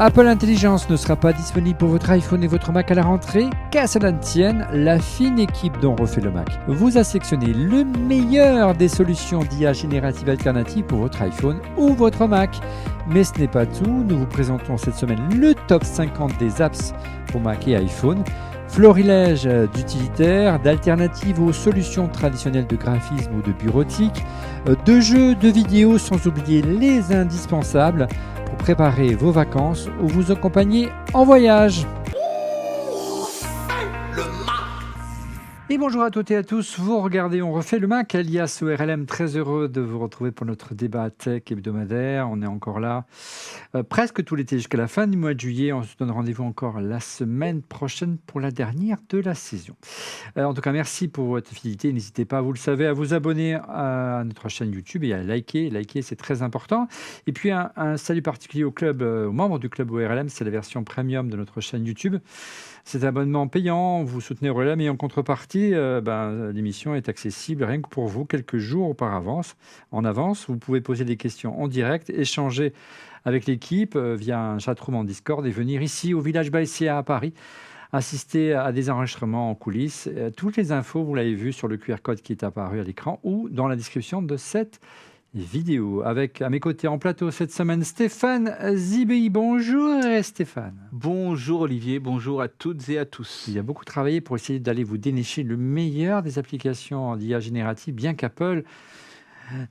Apple Intelligence ne sera pas disponible pour votre iPhone et votre Mac à la rentrée. Qu'à cela ne tienne, la fine équipe dont refait le Mac vous a sélectionné le meilleur des solutions d'IA générative alternative pour votre iPhone ou votre Mac. Mais ce n'est pas tout, nous vous présentons cette semaine le top 50 des apps pour Mac et iPhone. Florilège d'utilitaires, d'alternatives aux solutions traditionnelles de graphisme ou de bureautique, de jeux, de vidéos, sans oublier les indispensables pour préparer vos vacances ou vous accompagner en voyage. Et bonjour à toutes et à tous, vous regardez On refait le Mac, alias ORLM, très heureux de vous retrouver pour notre débat tech hebdomadaire. On est encore là presque tout l'été jusqu'à la fin du mois de juillet. On se donne rendez-vous encore la semaine prochaine pour la dernière de la saison. En tout cas, merci pour votre fidélité. N'hésitez pas, vous le savez, à vous abonner à notre chaîne YouTube et à liker. Liker, c'est très important. Et puis, un salut particulier au club, aux membres du club ORLM. C'est la version premium de notre chaîne YouTube. Cet abonnement payant, vous soutenez ORLM et en contrepartie, l'émission est accessible rien que pour vous quelques jours en avance. Vous pouvez poser des questions en direct, échanger avec l'équipe via un chatroom en Discord et venir ici au Village Baïséa à Paris assister à des enregistrements en coulisses. Toutes les infos, vous l'avez vu sur le QR code qui est apparu à l'écran ou dans la description de cette vidéo. Avec à mes côtés en plateau cette semaine, Stéphane Zibéi. Bonjour Stéphane. Bonjour Olivier, bonjour à toutes et à tous. Il y a beaucoup travaillé pour essayer d'aller vous dénicher le meilleur des applications d'IA générative, bien qu'Apple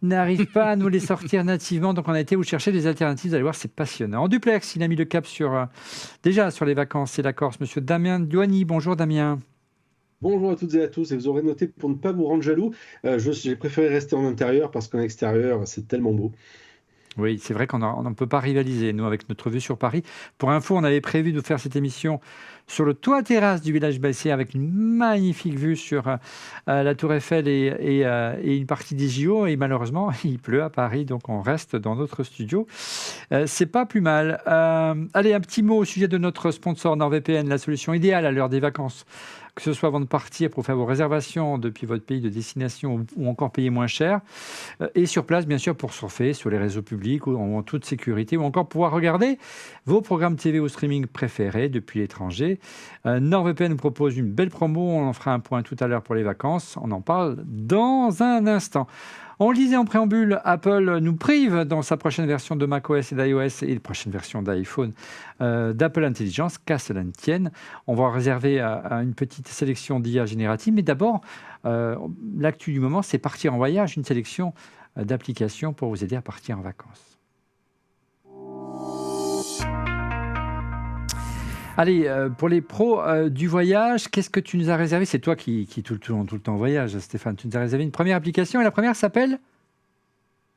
n'arrive pas à nous les sortir nativement. Donc on a été vous chercher des alternatives. Vous allez voir, c'est passionnant. En duplex, il a mis le cap déjà sur les vacances et la Corse. Monsieur Damien Douani. Bonjour Damien. Bonjour à toutes et à tous, et vous aurez noté pour ne pas vous rendre jaloux, j'ai préféré rester en intérieur parce qu'en extérieur, c'est tellement beau. Oui, c'est vrai qu'on ne peut pas rivaliser, nous, avec notre vue sur Paris. Pour info, on avait prévu de faire cette émission sur le toit terrasse du Village Baïséa avec une magnifique vue sur la Tour Eiffel et une partie des JO. Et malheureusement, il pleut à Paris, donc on reste dans notre studio. C'est pas plus mal. Allez, un petit mot au sujet de notre sponsor NordVPN, la solution idéale à l'heure des vacances. Que ce soit avant de partir pour faire vos réservations depuis votre pays de destination ou encore payer moins cher. Et sur place, bien sûr, pour surfer sur les réseaux publics ou en toute sécurité ou encore pouvoir regarder vos programmes TV ou streaming préférés depuis l'étranger. NordVPN nous propose une belle promo. On en fera un point tout à l'heure pour les vacances. On en parle dans un instant. On le disait en préambule, Apple nous prive dans sa prochaine version de macOS et d'iOS et la prochaine version d'iPhone d'Apple Intelligence, qu'à cela ne tienne. On va réserver à une petite sélection d'IA générative, mais d'abord, l'actu du moment, c'est partir en voyage, une sélection d'applications pour vous aider à partir en vacances. Allez, pour les pros du voyage, qu'est-ce que tu nous as réservé? C'est toi qui tout le temps voyage, Stéphane. Tu nous as réservé une première application et la première s'appelle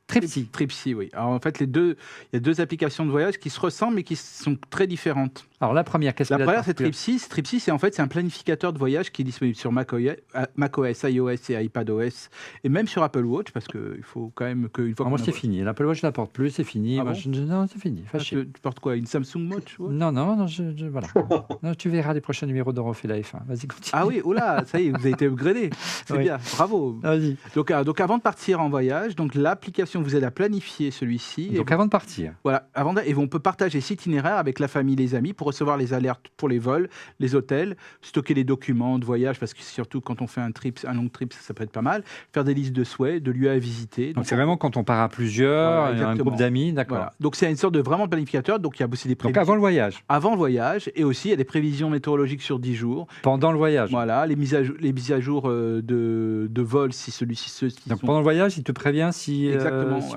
Tripsy. Tripsy, oui. Alors en fait, il y a deux applications de voyage qui se ressemblent mais qui sont très différentes. Alors la première, qu'est-ce que La première, c'est Tripsy. Tripsy, c'est un planificateur de voyage qui est disponible sur macOS, iOS et iPadOS, et même sur Apple Watch, parce qu'il faut quand même qu'une fois. Moi, c'est fini. L'Apple Watch, je ne la porte plus, c'est fini. Ah bon non, c'est fini. Tu portes quoi? Une Samsung Watch? Non, voilà. Non, tu verras les prochains numéros d'On refait la F1. Vas-y, continue. Ah oui, oula, ça y est, vous avez été upgradé. C'est bien, bravo. Vas-y. Donc avant de partir en voyage, donc l'application vous aide à planifier celui-ci. Donc avant de partir. Voilà, et on peut partager cet itinéraire avec la famille, les amis, pour recevoir les alertes pour les vols, les hôtels, stocker les documents de voyage, parce que surtout quand on fait un long trip, ça peut être pas mal, faire des listes de souhaits, de lieux à visiter. Donc c'est vraiment quand on part à plusieurs, voilà, un groupe d'amis, d'accord. Voilà. Donc c'est une sorte de vraiment planificateur, donc il y a aussi des prévisions. Donc avant le voyage. Avant le voyage, et aussi il y a des prévisions météorologiques sur 10 jours. Pendant le voyage. Voilà, les mises à jour de vol, si celui-ci... Donc pendant le voyage, il te prévient si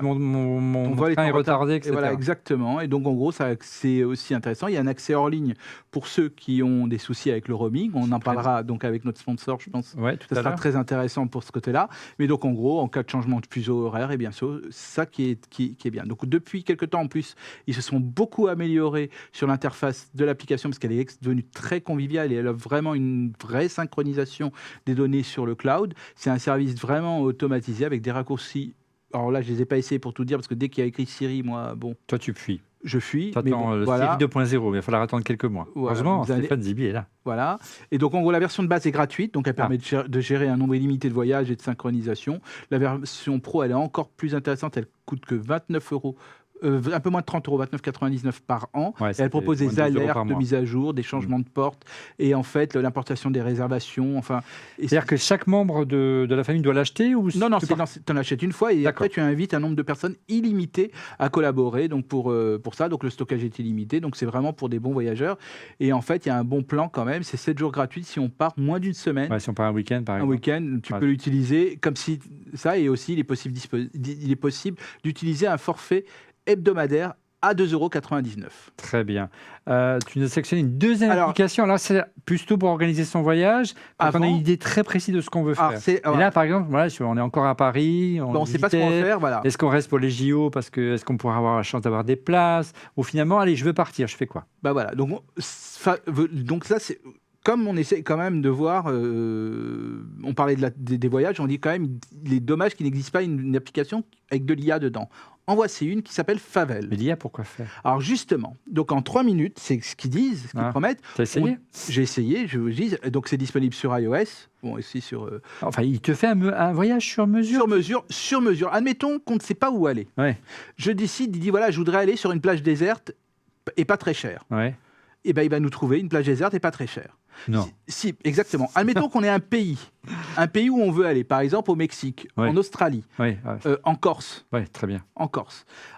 mon vol train est retardé, etc. Et voilà, exactement. Et donc en gros, c'est aussi intéressant. Il y a un accès hors ligne pour ceux qui ont des soucis avec le roaming. On en parlera donc avec notre sponsor, je pense. Ouais, ça sera très intéressant pour ce côté-là. Mais donc en gros, en cas de changement de fuseau horaire, et bien sûr, ça qui est bien. Donc depuis quelques temps en plus, ils se sont beaucoup améliorés sur l'interface de l'application parce qu'elle est devenue très conviviale et elle a vraiment une vraie synchronisation des données sur le cloud. C'est un service vraiment automatisé avec des raccourcis. Alors là, je ne les ai pas essayés pour tout dire parce que dès qu'il y a écrit Siri, moi, bon. Toi, tu fuis. Je fuis. Mais bon, voilà. Siri 2.0, il va falloir attendre quelques mois. Voilà, heureusement, Stéphane Zibi est là. Voilà. Et donc, en gros, la version de base est gratuite. Donc, elle permet de gérer un nombre illimité de voyages et de synchronisation. La version pro, elle est encore plus intéressante. Elle coûte que 29 € un peu moins de 30 €, 29,99 par an. Ouais, Et ça elle fait propose moins de des 2 € alertes par de mois. mise à jour, des changements de porte, et en fait l'importation des réservations. Enfin, et C'est-à-dire que chaque membre de la famille doit l'acheter ou non, tu pars- tu en achètes une fois et D'accord. après tu invites un nombre de personnes illimité à collaborer. Donc pour ça, donc le stockage est illimité. Donc c'est vraiment pour des bons voyageurs. Et en fait, il y a un bon plan quand même. C'est 7 jours gratuits si on part moins d'une semaine. Ouais, si on part un week-end, par Un exemple. week-end, tu Ouais. peux l'utiliser comme si ça, et aussi il est possible d'utiliser un forfait hebdomadaire à 2,99 €. Très bien. Tu nous as sélectionné une deuxième Alors- application. Alors, c'est plutôt pour organiser son voyage, quand on a Avant- une idée très précise de ce qu'on veut Alors, faire. Et là, par exemple, voilà, on est encore à Paris, on ne sait pas ce qu'on va visitait. faire, voilà. Est-ce qu'on reste pour les JO parce que est-ce qu'on pourra avoir la chance d'avoir des places? Ou finalement, allez, je veux partir, je fais quoi? Bah voilà. Donc ça, c'est comme on essaie quand même de voir. On parlait des voyages, on dit quand même il est dommage qu'il n'existe pas une application avec de l'IA dedans. En voici une qui s'appelle Favel. Mais l'IA, pourquoi faire? Alors justement, donc en 3 minutes, c'est ce qu'ils disent, ce qu'ils Ah. promettent. T'as essayé? J'ai essayé, je vous dis. Donc c'est disponible sur iOS, bon, aussi sur Enfin, il te fait un voyage sur mesure? sur mesure. Admettons qu'on ne sait pas où aller. Ouais, Je décide, il dit voilà, je voudrais aller sur une plage déserte et pas très chère. ouais. Et ben il va nous trouver une plage déserte et pas très chère. Non. Si, exactement. Admettons qu'on est un pays où on veut aller, par exemple au Mexique, Ouais. en Australie, Ouais, ouais, en Corse, ouais, très bien.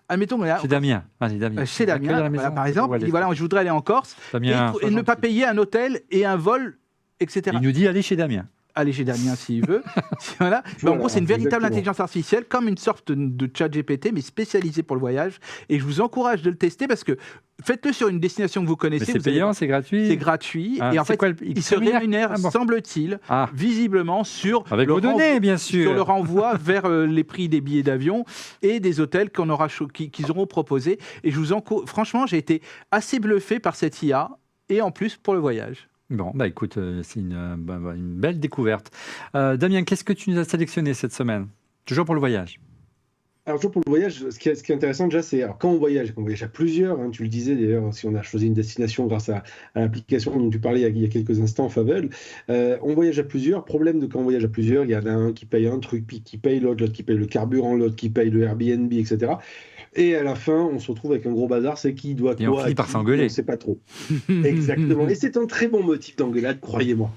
Admettons qu'on est Chez Damien. Vas-y, Damien. chez Accueille à Damien, la maison, voilà, par où exemple, il aller. dit voilà, je voudrais aller en Corse Damien, et ne pas payer un hôtel et un vol, etc. il nous dit allez chez Damien. Aller chez Damien s'il veut. Voilà. Mais en gros, c'est une véritable exactement. intelligence artificielle, comme une sorte de chat GPT, mais spécialisé pour le voyage. Et je vous encourage de le tester parce que faites-le sur une destination que vous Mais connaissez. c'est vous allez payant, voir. c'est gratuit. C'est gratuit. Ah, et en c'est fait, quoi il se rémunère, Ah bon. semble-t-il, Ah, visiblement sur avec le vos données, bien sûr. sur le renvoi vers les prix des billets d'avion et des hôtels qu'ils auront proposés. Et franchement, j'ai été assez bluffé par cette IA et en plus pour le voyage. Bon, bah écoute, c'est une belle découverte. Damien, qu'est-ce que tu nous as sélectionné cette semaine? Toujours pour le voyage. Alors, toujours pour le voyage, ce qui est intéressant déjà, c'est alors, quand on voyage à plusieurs, hein, tu le disais d'ailleurs, si on a choisi une destination grâce à l'application dont tu parlais il y a quelques instants, Favel, on voyage à plusieurs. Problème de quand on voyage à plusieurs, il y en a un qui paye un truc, puis qui paye l'autre qui paye le carburant, l'autre qui paye le Airbnb, etc. Et à la fin, on se retrouve avec un gros bazar, c'est qui doit quoi. Et on finit à par qui, s'engueuler. On ne sait pas trop. Exactement. Et c'est un très bon motif d'engueulade, croyez-moi.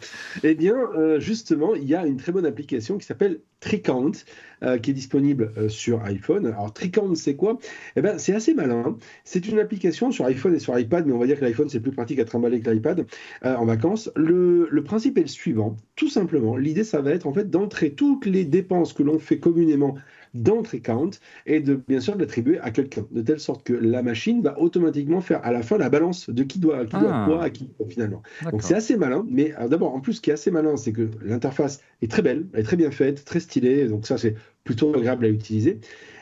Eh bien, justement, il y a une très bonne application qui s'appelle TreeCount, qui est disponible sur iPhone. Alors, TreeCount, c'est quoi? Eh ben, c'est assez malin. C'est une application sur iPhone et sur iPad, mais on va dire que l'iPhone, c'est plus pratique à trimballer que l'iPad en vacances. Le principe est le suivant. Tout simplement, l'idée, ça va être en fait d'entrer toutes les dépenses que l'on fait communément dans TreeCount et bien sûr de l'attribuer à quelqu'un, de telle sorte que la machine va automatiquement faire à la fin la balance de qui doit quoi à qui finalement. Donc c'est assez malin, mais d'abord en plus ce qui est assez malin, c'est que l'interface est très belle, elle est très bien faite, très stylée, donc ça c'est plutôt agréable à utiliser.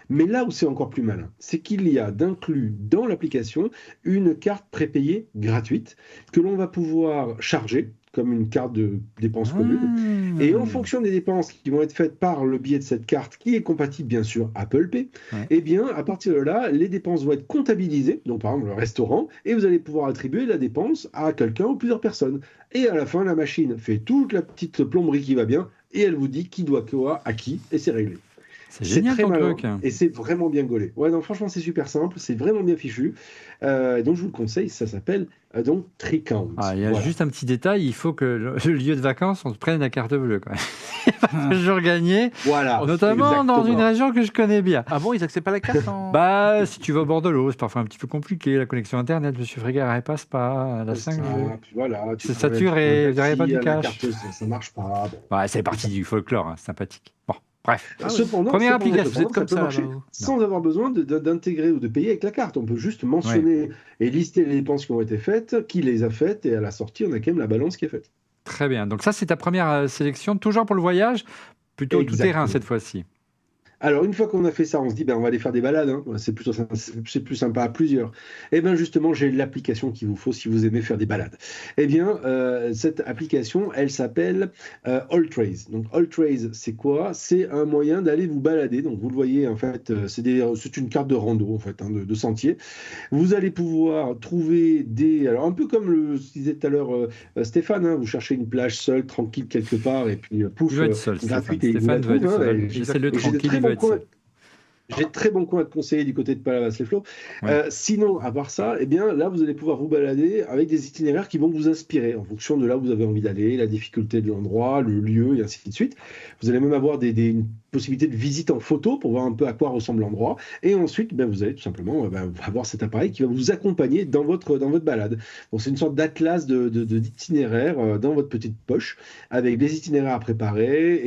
Mais là où c'est encore plus malin, c'est qu'il y a d'inclus dans l'application une carte prépayée gratuite que l'on va pouvoir charger comme une carte de dépenses communes. Et en fonction des dépenses qui vont être faites par le biais de cette carte, qui est compatible bien sûr Apple Pay, et bien à partir de là, les dépenses vont être comptabilisées, donc par exemple le restaurant, et vous allez pouvoir attribuer la dépense à quelqu'un ou plusieurs personnes. Et à la fin, la machine fait toute la petite plomberie qui va bien, et elle vous dit qui doit quoi à qui, et c'est réglé. C'est génial très ton malin, truc. et c'est vraiment bien gaulé. Ouais, non, franchement, c'est super simple, c'est vraiment bien fichu. Donc, je vous le conseille, ça s'appelle donc TreeCount. Ah, il y a Voilà. juste un petit détail, il faut que le lieu de vacances, on se prenne la carte bleue. Quand même. Toujours gagné, Voilà, notamment dans une région que je connais bien. Ah bon, ils acceptent pas la carte Bah, si tu vas au bord de l'eau, c'est parfois un petit peu compliqué. La connexion Internet, monsieur Frégard, elle passe pas. La 5G. Puis voilà, C'est saturé, vous n'avez pas du cash. La carte, ça marche pas. Bon. Ouais, c'est parti du folklore, hein, sympathique. Bon, bref. Cependant, Première application, ça vous êtes comme peut ça, marcher là-bas. sans avoir besoin d'intégrer ou de payer avec la carte. On peut juste mentionner et lister les dépenses qui ont été faites, qui les a faites, et à la sortie, on a quand même la balance qui est faite. Très bien. Donc ça, c'est ta première sélection, toujours pour le voyage, plutôt tout Exactement. terrain cette fois-ci. Alors, une fois qu'on a fait ça, on se dit, ben, on va aller faire des balades, hein. C'est plus sympa à plusieurs. Et bien, justement, j'ai l'application qu'il vous faut si vous aimez faire des balades. Eh bien, cette application, elle s'appelle Alltrace. Donc, Alltrace, c'est quoi? C'est un moyen d'aller vous balader. Donc, vous le voyez, en fait, c'est une carte de rando, en fait, hein, de sentier. Vous allez pouvoir trouver alors un peu comme le disait tout à l'heure Stéphane, hein, vous cherchez une plage seule, tranquille quelque part, et puis pouf, Il doit être seul, gratuite, Stéphane. et il vous la Stéphane doit être trouve, hein, seul. et J'essaie de le j'ai des tranquille, très il bons doit être seul. J'ai de très bons coins à te conseiller du côté de Palavas-les-Flots. Ouais. Sinon, à part ça, eh bien, là, vous allez pouvoir vous balader avec des itinéraires qui vont vous inspirer en fonction de là où vous avez envie d'aller, la difficulté de l'endroit, le lieu, et ainsi de suite. Vous allez même avoir une possibilité de visite en photo pour voir un peu à quoi ressemble l'endroit. Et ensuite, ben, vous allez tout simplement avoir cet appareil qui va vous accompagner dans votre balade. Donc, c'est une sorte d'atlas d'itinéraires dans votre petite poche avec des itinéraires à préparer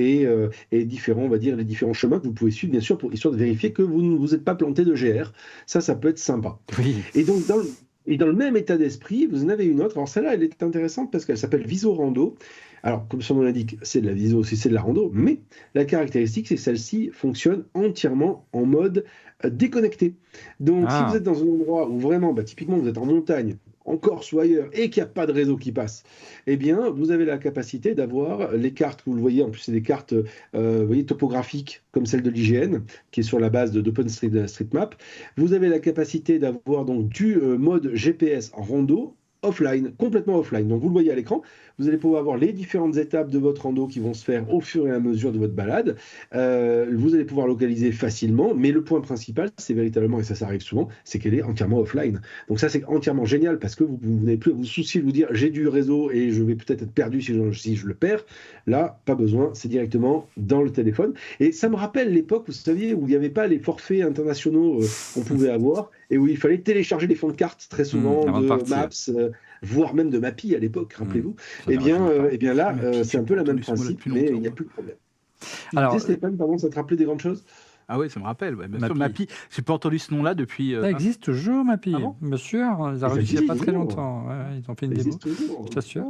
et différents, on va dire, les différents chemins que vous pouvez suivre, bien sûr, histoire de vérifier que vous ne vous êtes pas planté de GR. Ça peut être sympa. Oui. Et donc, dans le même état d'esprit, vous en avez une autre. Alors, celle-là, elle est intéressante parce qu'elle s'appelle Viso Rando. Alors, comme son nom l'indique, c'est de la viso, c'est de la rando, mais la caractéristique, c'est que celle-ci fonctionne entièrement en mode déconnecté. Donc, si vous êtes dans un endroit où vraiment, typiquement, vous êtes en montagne, en Corse ou ailleurs, et qu'il n'y a pas de réseau qui passe, eh bien, vous avez la capacité d'avoir les cartes, vous le voyez, en plus, c'est des cartes vous voyez, topographiques, comme celle de l'IGN, qui est sur la base d'OpenStreetMap. Vous avez la capacité d'avoir donc du mode GPS en rando, offline, complètement offline. Donc vous le voyez à l'écran, vous allez pouvoir voir les différentes étapes de votre rando qui vont se faire au fur et à mesure de votre balade. Vous allez pouvoir localiser facilement, mais le point principal, c'est véritablement, et ça arrive souvent, c'est qu'elle est entièrement offline. Donc ça, c'est entièrement génial parce que vous n'avez plus à vous soucier de vous dire j'ai du réseau et je vais peut-être être perdu si je le perds. Là, pas besoin, c'est directement dans le téléphone. Et ça me rappelle l'époque, vous saviez, où il n'y avait pas les forfaits internationaux qu'on pouvait avoir et où il fallait télécharger des fonds de cartes très souvent de Maps, voire même de Mappy à l'époque, rappelez-vous. Eh bien là, c'est un peu la même principe, mais il n'y a plus de problème. Alors, Stéphane, pardon, ça te rappelait des grandes choses? Ah oui, ça me rappelle. Ouais. Bien sûr, Mappy, j'ai pas entendu ce nom-là depuis. Ça existe toujours, Mappy. Ah bon, bien sûr, ils ont réussi il n'y a pas très longtemps. Ouais, ils ont fait une démo, je t'assure.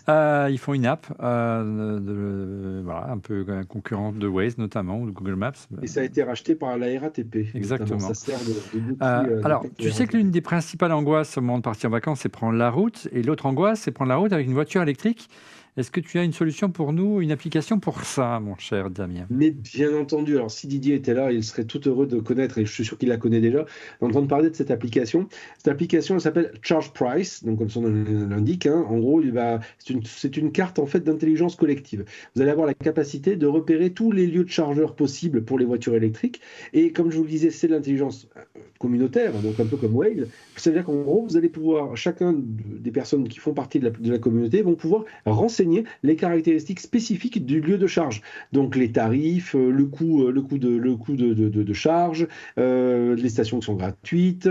Ils font une app, voilà, un peu concurrente de Waze notamment, ou de Google Maps. Et ça a été racheté par la RATP. Exactement. Ça sert de alors, tu sais que l'une des principales angoisses au moment de partir en vacances, c'est prendre la route. Et l'autre angoisse, c'est prendre la route avec une voiture électrique. Est-ce que tu as une solution pour nous, une application pour ça, mon cher Damien? Mais bien entendu, alors si Didier était là, il serait tout heureux de connaître, et je suis sûr qu'il la connaît déjà, d'entendre parler de cette application. Cette application, elle s'appelle Charge Price, donc comme son nom l'indique, en gros, c'est une carte en fait d'intelligence collective. Vous allez avoir la capacité de repérer tous les lieux de chargeurs possibles pour les voitures électriques, et comme je vous le disais, c'est de l'intelligence communautaire, donc un peu comme Waze. Ça veut dire qu'en gros, vous allez pouvoir, chacun des personnes qui font partie de la communauté vont pouvoir renseigner les caractéristiques spécifiques du lieu de charge. Donc les tarifs, le coût de charge, les stations qui sont gratuites,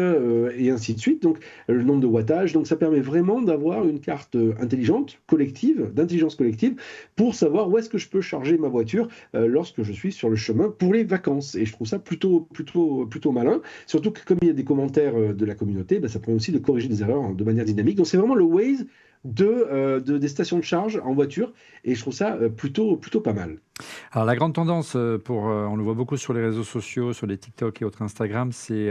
et ainsi de suite. Donc le nombre de wattages. Donc ça permet vraiment d'avoir une carte intelligente, d'intelligence collective, pour savoir où est-ce que je peux charger ma voiture lorsque je suis sur le chemin pour les vacances. Et je trouve ça plutôt malin. Surtout que comme il y a des commentaires de la communauté, ça permet aussi de corriger des erreurs de manière dynamique. Donc c'est vraiment le Waze des stations de charge en voiture, et je trouve ça plutôt pas mal. Alors la grande tendance, on le voit beaucoup sur les réseaux sociaux, sur les TikTok et autres Instagram, c'est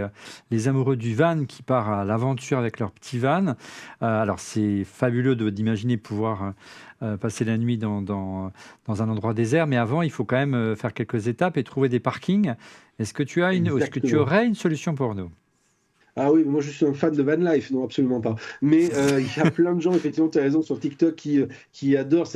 les amoureux du van qui partent à l'aventure avec leur petit van. Alors c'est fabuleux d'imaginer pouvoir passer la nuit dans un endroit désert, mais avant il faut quand même faire quelques étapes et trouver des parkings. Est-ce que tu aurais une solution pour nous? Ah oui, moi je suis un fan de van life, non absolument pas. Mais il y a plein de gens, effectivement, tu as raison, sur TikTok qui adorent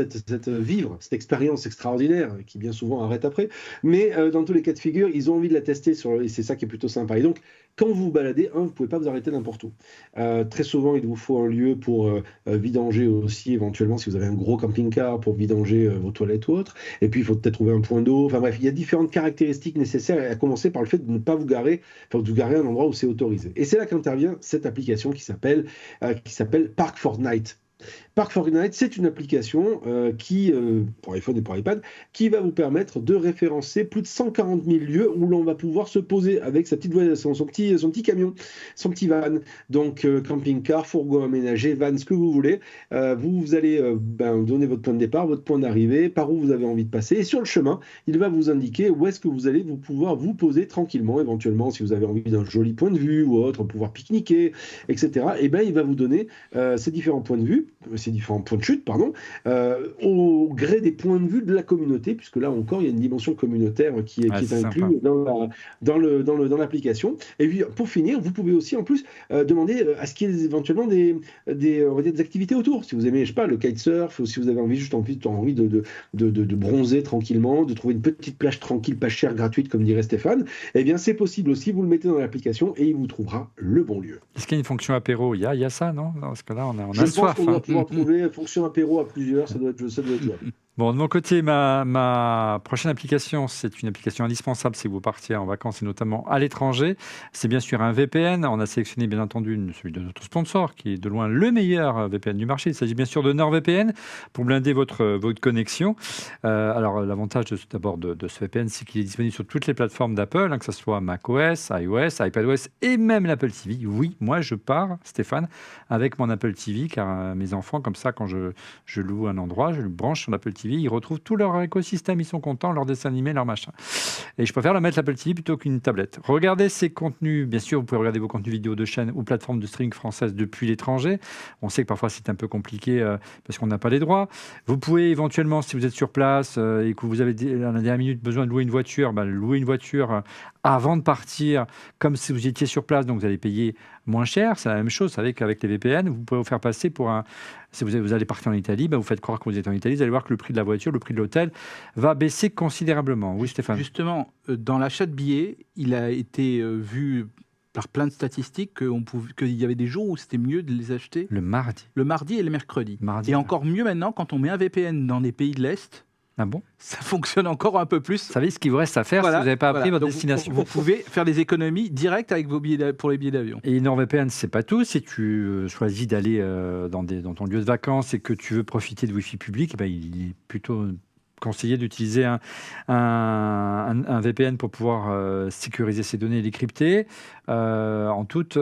vivre cette expérience extraordinaire, qui bien souvent arrête après. Mais dans tous les cas de figure, ils ont envie de la tester, et c'est ça qui est plutôt sympa. Et donc, quand vous vous baladez, vous ne pouvez pas vous arrêter n'importe où. Très souvent, il vous faut un lieu pour vidanger aussi, éventuellement, si vous avez un gros camping-car, pour vidanger vos toilettes ou autres. Et puis, il faut peut-être trouver un point d'eau. Enfin bref, il y a différentes caractéristiques nécessaires, à commencer par le fait de ne pas vous garer, enfin de vous garer à un endroit où c'est autorisé. Et c'est là qu'intervient cette application qui s'appelle Park Fortnite. Park Fortnite, c'est une application pour iPhone et pour iPad, qui va vous permettre de référencer plus de 140 000 lieux où l'on va pouvoir se poser avec sa petite voiture, son petit camion, son petit van. Donc camping-car, fourgon aménagé, van, ce que vous voulez. Vous allez donner votre point de départ, votre point d'arrivée, par où vous avez envie de passer. Et sur le chemin, il va vous indiquer où est-ce que vous allez pouvoir vous poser tranquillement, éventuellement si vous avez envie d'un joli point de vue ou autre, pouvoir pique-niquer, etc. Et il va vous donner ces différents points de vue. ces différents points de chute, au gré des points de vue de la communauté, puisque là encore, il y a une dimension communautaire qui est inclue dans l'application. Et puis, pour finir, vous pouvez aussi, en plus, demander à ce qu'il y ait éventuellement on va dire des activités autour. Si vous aimez, je sais pas, le kitesurf, ou si vous avez envie de bronzer tranquillement, de trouver une petite plage tranquille, pas chère, gratuite, comme dirait Stéphane, eh bien, c'est possible aussi. Vous le mettez dans l'application et il vous trouvera le bon lieu. Est-ce qu'il y a une fonction apéro? Il y a ça, non? Parce que là, on a Je soif. pense qu'on doit pouvoir trouver fonction apéro à plusieurs, ça doit être jouable. Bon, de mon côté, ma prochaine application, c'est une application indispensable si vous partiez en vacances et notamment à l'étranger. C'est bien sûr un VPN. On a sélectionné bien entendu celui de notre sponsor qui est de loin le meilleur VPN du marché. Il s'agit bien sûr de NordVPN pour blinder votre connexion. Alors, l'avantage d'abord de ce VPN, c'est qu'il est disponible sur toutes les plateformes d'Apple, que ce soit macOS, iOS, iPadOS et même l'Apple TV. Oui, moi je pars, Stéphane, avec mon Apple TV car mes enfants, comme ça, quand je loue un endroit, je le branche sur l'Apple TV. Ils retrouvent tout leur écosystème, ils sont contents, leurs dessins animés, leur machin. Et je préfère leur mettre l'Apple TV plutôt qu'une tablette. Regardez ces contenus, bien sûr, vous pouvez regarder vos contenus vidéo de chaîne ou plateformes de streaming françaises depuis l'étranger. On sait que parfois c'est un peu compliqué parce qu'on n'a pas les droits. Vous pouvez éventuellement, si vous êtes sur place et que vous avez à la dernière minute besoin de louer une voiture, louer une voiture avant de partir, comme si vous étiez sur place, donc vous allez payer moins cher. C'est la même chose avec les VPN. Vous pouvez vous faire passer pour un... Si vous allez partir en Italie, vous faites croire que vous êtes en Italie, vous allez voir que le prix de la voiture, le prix de l'hôtel va baisser considérablement. Oui, Stéphane. Justement, dans l'achat de billets, il a été vu par plein de statistiques qu'il y avait des jours où c'était mieux de les acheter le mardi et le mercredi. Et encore mieux maintenant, quand on met un VPN dans les pays de l'Est, ah bon? Ça fonctionne encore un peu plus. Vous savez ce qu'il vous reste à faire si vous n'avez pas appris votre destination. Vous pouvez faire des économies directes avec vos billets pour les billets d'avion. Et NordVPN, c'est pas tout. Si tu choisis d'aller dans ton lieu de vacances et que tu veux profiter de Wi-Fi public, il est plutôt conseillé d'utiliser un VPN pour pouvoir sécuriser ses données et les crypter en toute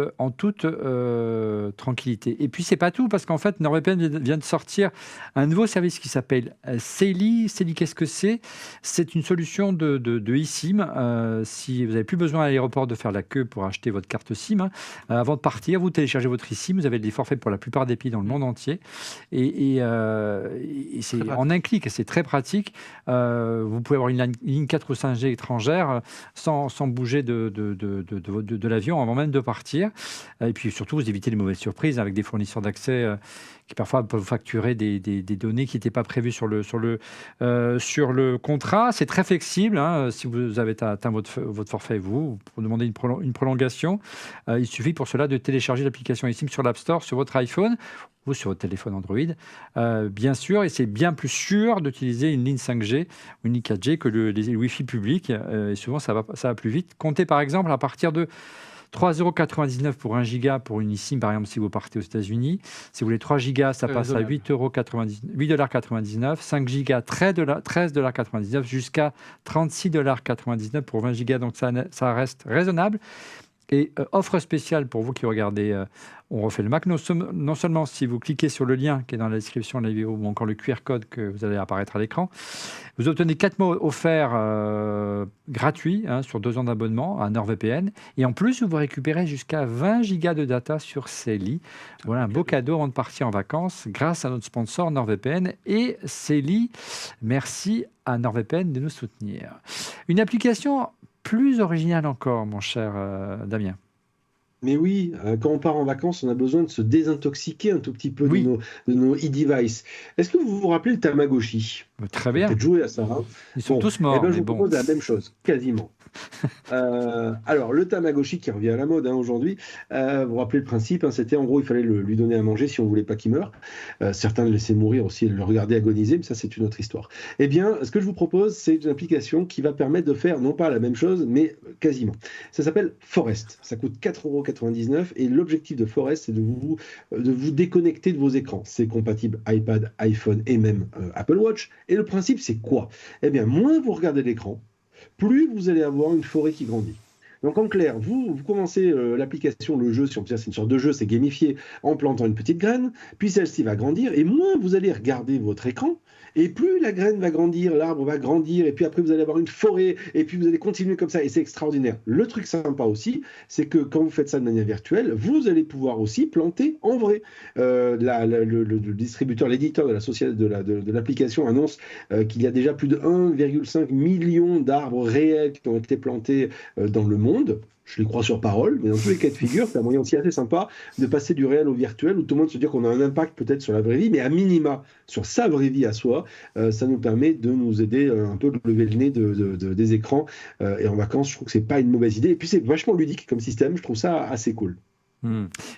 tranquillité. Et puis, c'est pas tout, parce qu'en fait, NordVPN vient de sortir un nouveau service qui s'appelle Seli. Seli, qu'est-ce que c'est? C'est une solution de eSIM. Si vous n'avez plus besoin à l'aéroport de faire la queue pour acheter votre carte SIM, avant de partir, vous téléchargez votre eSIM. Vous avez des forfaits pour la plupart des pays dans le monde entier. Et c'est en un clic, c'est très pratique. Vous pouvez avoir une ligne 4 ou 5G étrangère sans bouger de l'avion avant même de partir. Et puis surtout, vous évitez les mauvaises surprises avec des fournisseurs d'accès qui parfois peuvent vous facturer des données qui n'étaient pas prévues sur le contrat. C'est très flexible. Si vous avez atteint votre forfait, vous demandez une prolongation. Il suffit pour cela de télécharger l'application eSIM sur l'App Store, sur votre iPhone ou sur votre téléphone Android, bien sûr, et c'est bien plus sûr d'utiliser une ligne 5G ou une ligne 4G que les Wi-Fi publics, et souvent ça va plus vite. Comptez par exemple à partir de 3,99 € pour 1 giga pour une eSIM, par exemple, si vous partez aux États-Unis. Si vous voulez 3 gigas, ça passe à 8,99 €. 5 gigas, 13,99 € jusqu'à 36,99 € pour 20 gigas. Donc ça reste raisonnable. Et offre spéciale pour vous qui regardez On refait le Mac. Non seulement si vous cliquez sur le lien qui est dans la description de la vidéo ou encore le QR code que vous allez apparaître à l'écran, vous obtenez 4 mois offerts gratuits sur 2 ans d'abonnement à NordVPN. Et en plus, vous récupérez jusqu'à 20 gigas de data sur Seli. Voilà un beau cadeau avant de partir en vacances grâce à notre sponsor NordVPN et Seli. Merci à NordVPN de nous soutenir. Une application plus originale encore, mon cher Damien. Mais oui, quand on part en vacances, on a besoin de se désintoxiquer un tout petit peu de nos e-devices. Est-ce que vous vous rappelez le Tamagotchi? Très bien. Peut-être jouer à ça. Ils sont tous morts. Je vous propose la même chose, quasiment. Alors, le Tamagotchi qui revient à la mode aujourd'hui, vous vous rappelez le principe, c'était en gros, il fallait lui donner à manger si on ne voulait pas qu'il meure. Certains le laissaient mourir aussi, le regarder agoniser, mais ça, c'est une autre histoire. Eh bien, ce que je vous propose, c'est une application qui va permettre de faire, non pas la même chose, mais quasiment. Ça s'appelle Forest. Ça coûte 4,99 € et l'objectif de Forest, c'est de vous déconnecter de vos écrans. C'est compatible iPad, iPhone et même Apple Watch. Et le principe, c'est quoi? Eh bien, moins vous regardez l'écran, plus vous allez avoir une forêt qui grandit. Donc en clair, vous commencez l'application, le jeu, si on peut dire c'est une sorte de jeu, c'est gamifié, en plantant une petite graine, puis celle-ci va grandir, et moins vous allez regarder votre écran, Et plus la graine va grandir, l'arbre va grandir, et puis après vous allez avoir une forêt, et puis vous allez continuer comme ça, et c'est extraordinaire. Le truc sympa aussi, c'est que quand vous faites ça de manière virtuelle, vous allez pouvoir aussi planter en vrai. Le distributeur, l'éditeur de l'application annonce qu'il y a déjà plus de 1,5 million d'arbres réels qui ont été plantés dans le monde. Je les crois sur parole, mais dans tous les cas de figure, c'est un moyen aussi assez sympa de passer du réel au virtuel, où tout le monde se dit qu'on a un impact peut-être sur la vraie vie, mais à minima, sur sa vraie vie à soi, ça nous permet de nous aider un peu de lever le nez des écrans. Et en vacances, je trouve que c'est pas une mauvaise idée. Et puis c'est vachement ludique comme système, je trouve ça assez cool.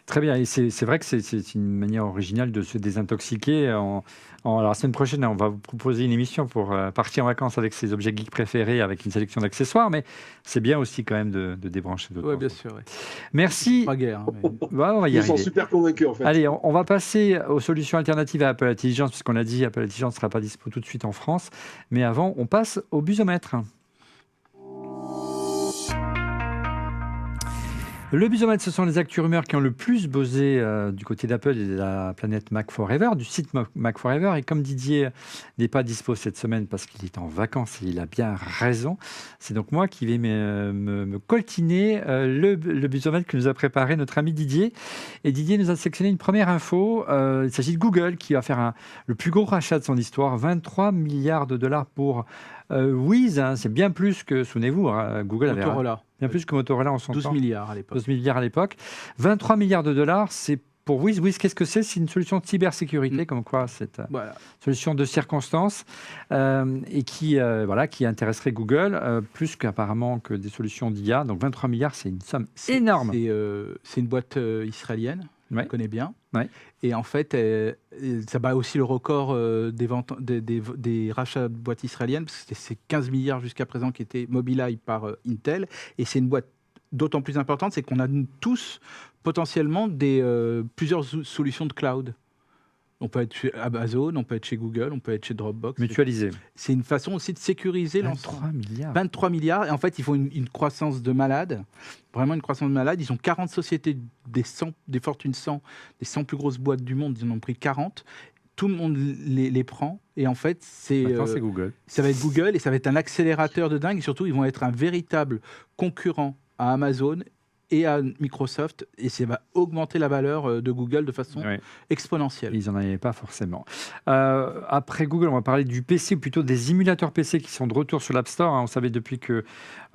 Très bien, et c'est vrai que c'est une manière originale de se désintoxiquer. Alors, la semaine prochaine, on va vous proposer une émission pour partir en vacances avec ses objets geeks préférés, avec une sélection d'accessoires, mais c'est bien aussi quand même de débrancher d'autres. Oui, bien sûr. Ouais. Merci. Pas guère. Ouais, on va y Je me sens arriver. super convaincu en fait. Allez, on va passer aux solutions alternatives à Apple Intelligence, puisqu'on l'a dit, Apple Intelligence ne sera pas dispo tout de suite en France. Mais avant, on passe au busomètre. Le busomètre, ce sont les actus rumeurs qui ont le plus buzzé du côté d'Apple et de la planète Mac Forever, du site Mac Forever. Et comme Didier n'est pas dispo cette semaine parce qu'il est en vacances et il a bien raison, c'est donc moi qui vais me coltiner le busomètre que nous a préparé notre ami Didier. Et Didier nous a sélectionné une première info. Il s'agit de Google qui va faire le plus gros rachat de son histoire, 23 milliards de dollars pour Wiz. C'est bien plus que, souvenez-vous, Google avait Motorola. Bien plus que Motorola en son 12 temps. milliards à l'époque. 12 milliards à l'époque. 23 milliards de dollars, c'est pour Wiz. Wiz, qu'est-ce que c'est? C'est une solution de cybersécurité, comme quoi cette solution de circonstance, et qui intéresserait Google plus qu'apparemment que des solutions d'IA. Donc 23 milliards, c'est une somme énorme. C'est une boîte israélienne, on connaît bien. Ouais. Et en fait, ça bat aussi le record des ventes, des rachats de boîtes israéliennes, parce que c'est 15 milliards jusqu'à présent qui étaient Mobileye par Intel. Et c'est une boîte d'autant plus importante, c'est qu'on a tous potentiellement plusieurs solutions de cloud. On peut être chez Amazon, on peut être chez Google, on peut être chez Dropbox. Mutualisé. C'est une façon aussi de sécuriser l'ensemble. 23 milliards. 23 milliards. Et en fait, ils font une croissance de malade. Vraiment une croissance de malade. Ils ont 40 sociétés, des Fortune 100, des 100 plus grosses boîtes du monde. Ils en ont pris 40. Tout le monde les prend. Et en fait, c'est Google. Ça va être Google et ça va être un accélérateur de dingue. Et surtout, ils vont être un véritable concurrent à Amazon et à Microsoft, et ça va augmenter la valeur de Google de façon exponentielle. Ils n'en avaient pas forcément. Après Google, on va parler du PC, ou plutôt des émulateurs PC qui sont de retour sur l'App Store. On savait depuis que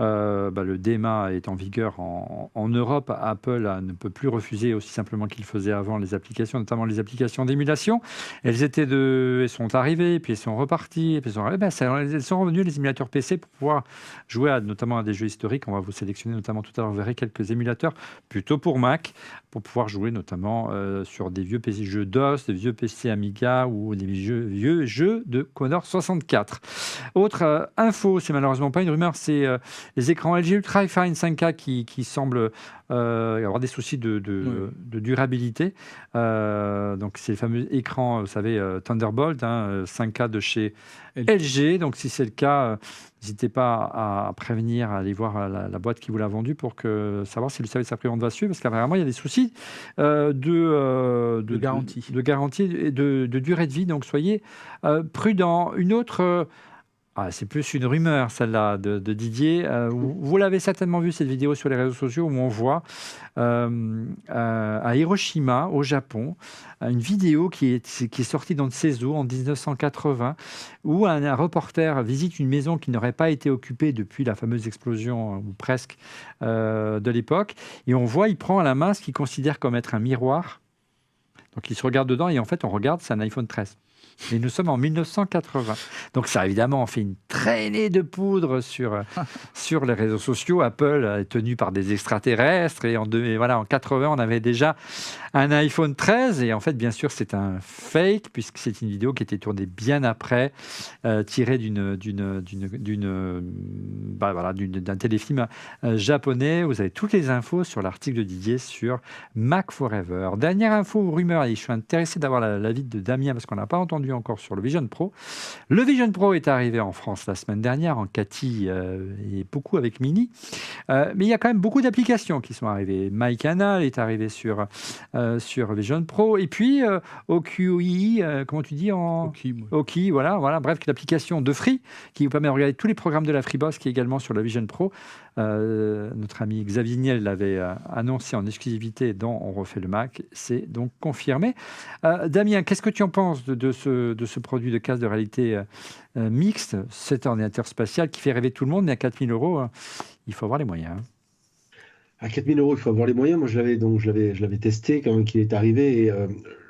le DMA est en vigueur en Europe, Apple ne peut plus refuser aussi simplement qu'il faisait avant les applications, notamment les applications d'émulation. Elles sont arrivées, puis elles sont reparties, puis elles sont revenues, les émulateurs PC, pour pouvoir jouer notamment à des jeux historiques. On va vous sélectionner notamment tout à l'heure, vous verrez quelques émulateurs plutôt pour Mac, pour pouvoir jouer notamment sur des vieux PC jeux DOS, des vieux PC Amiga ou des vieux jeux de Commodore 64. Autre info, c'est malheureusement pas une rumeur, c'est les écrans LG Ultra Fine 5K qui semblent avoir des soucis de durabilité. Donc c'est les fameux écrans, vous savez, Thunderbolt, 5K de chez LG. Donc si c'est le cas, n'hésitez pas à prévenir, à aller voir la boîte qui vous l'a vendu pour savoir si le service après-vente va suivre, parce qu'apparemment il y a des soucis de garantie et de durée de vie. Donc soyez prudents. Une autre... c'est plus une rumeur, celle-là, de Didier. Vous l'avez certainement vu, cette vidéo sur les réseaux sociaux, où on voit à Hiroshima, au Japon, une vidéo qui est sortie dans ses eaux en 1980, où un reporter visite une maison qui n'aurait pas été occupée depuis la fameuse explosion, ou presque, de l'époque. Et on voit, il prend à la main ce qu'il considère comme être un miroir. Donc il se regarde dedans, et en fait, on regarde, c'est un iPhone 13. Et nous sommes en 1980. Donc ça, évidemment, fait une traînée de poudre sur les réseaux sociaux. Apple est tenu par des extraterrestres. Et en 80, on avait déjà un iPhone 13. Et en fait, bien sûr, c'est un fake, puisque c'est une vidéo qui était tournée bien après, tirée d'un téléfilm japonais. Vous avez toutes les infos sur l'article de Didier sur Mac Forever. Dernière info ou rumeur, et je suis intéressé d'avoir l'avis de Damien, parce qu'on n'a pas entendu évolue encore sur le Vision Pro. Le Vision Pro est arrivé en France la semaine dernière, en Cathy et beaucoup avec Mini. Mais il y a quand même beaucoup d'applications qui sont arrivées. MyCanal est arrivé sur Vision Pro. Et puis, OQI, comment tu dis OQI, voilà. Bref, l'application de Free qui vous permet de regarder tous les programmes de la Freebox qui est également sur le Vision Pro. Notre ami Xavier Niel l'avait annoncé en exclusivité dans On refait le Mac. C'est donc confirmé. Damien, qu'est-ce que tu en penses de ce produit de casque de réalité mixte, cet ordinateur spatial qui fait rêver tout le monde, mais à 4 000 €, il faut avoir les moyens. À 4 000 €, il faut avoir les moyens. Moi, je l'avais testé quand il est arrivé. Et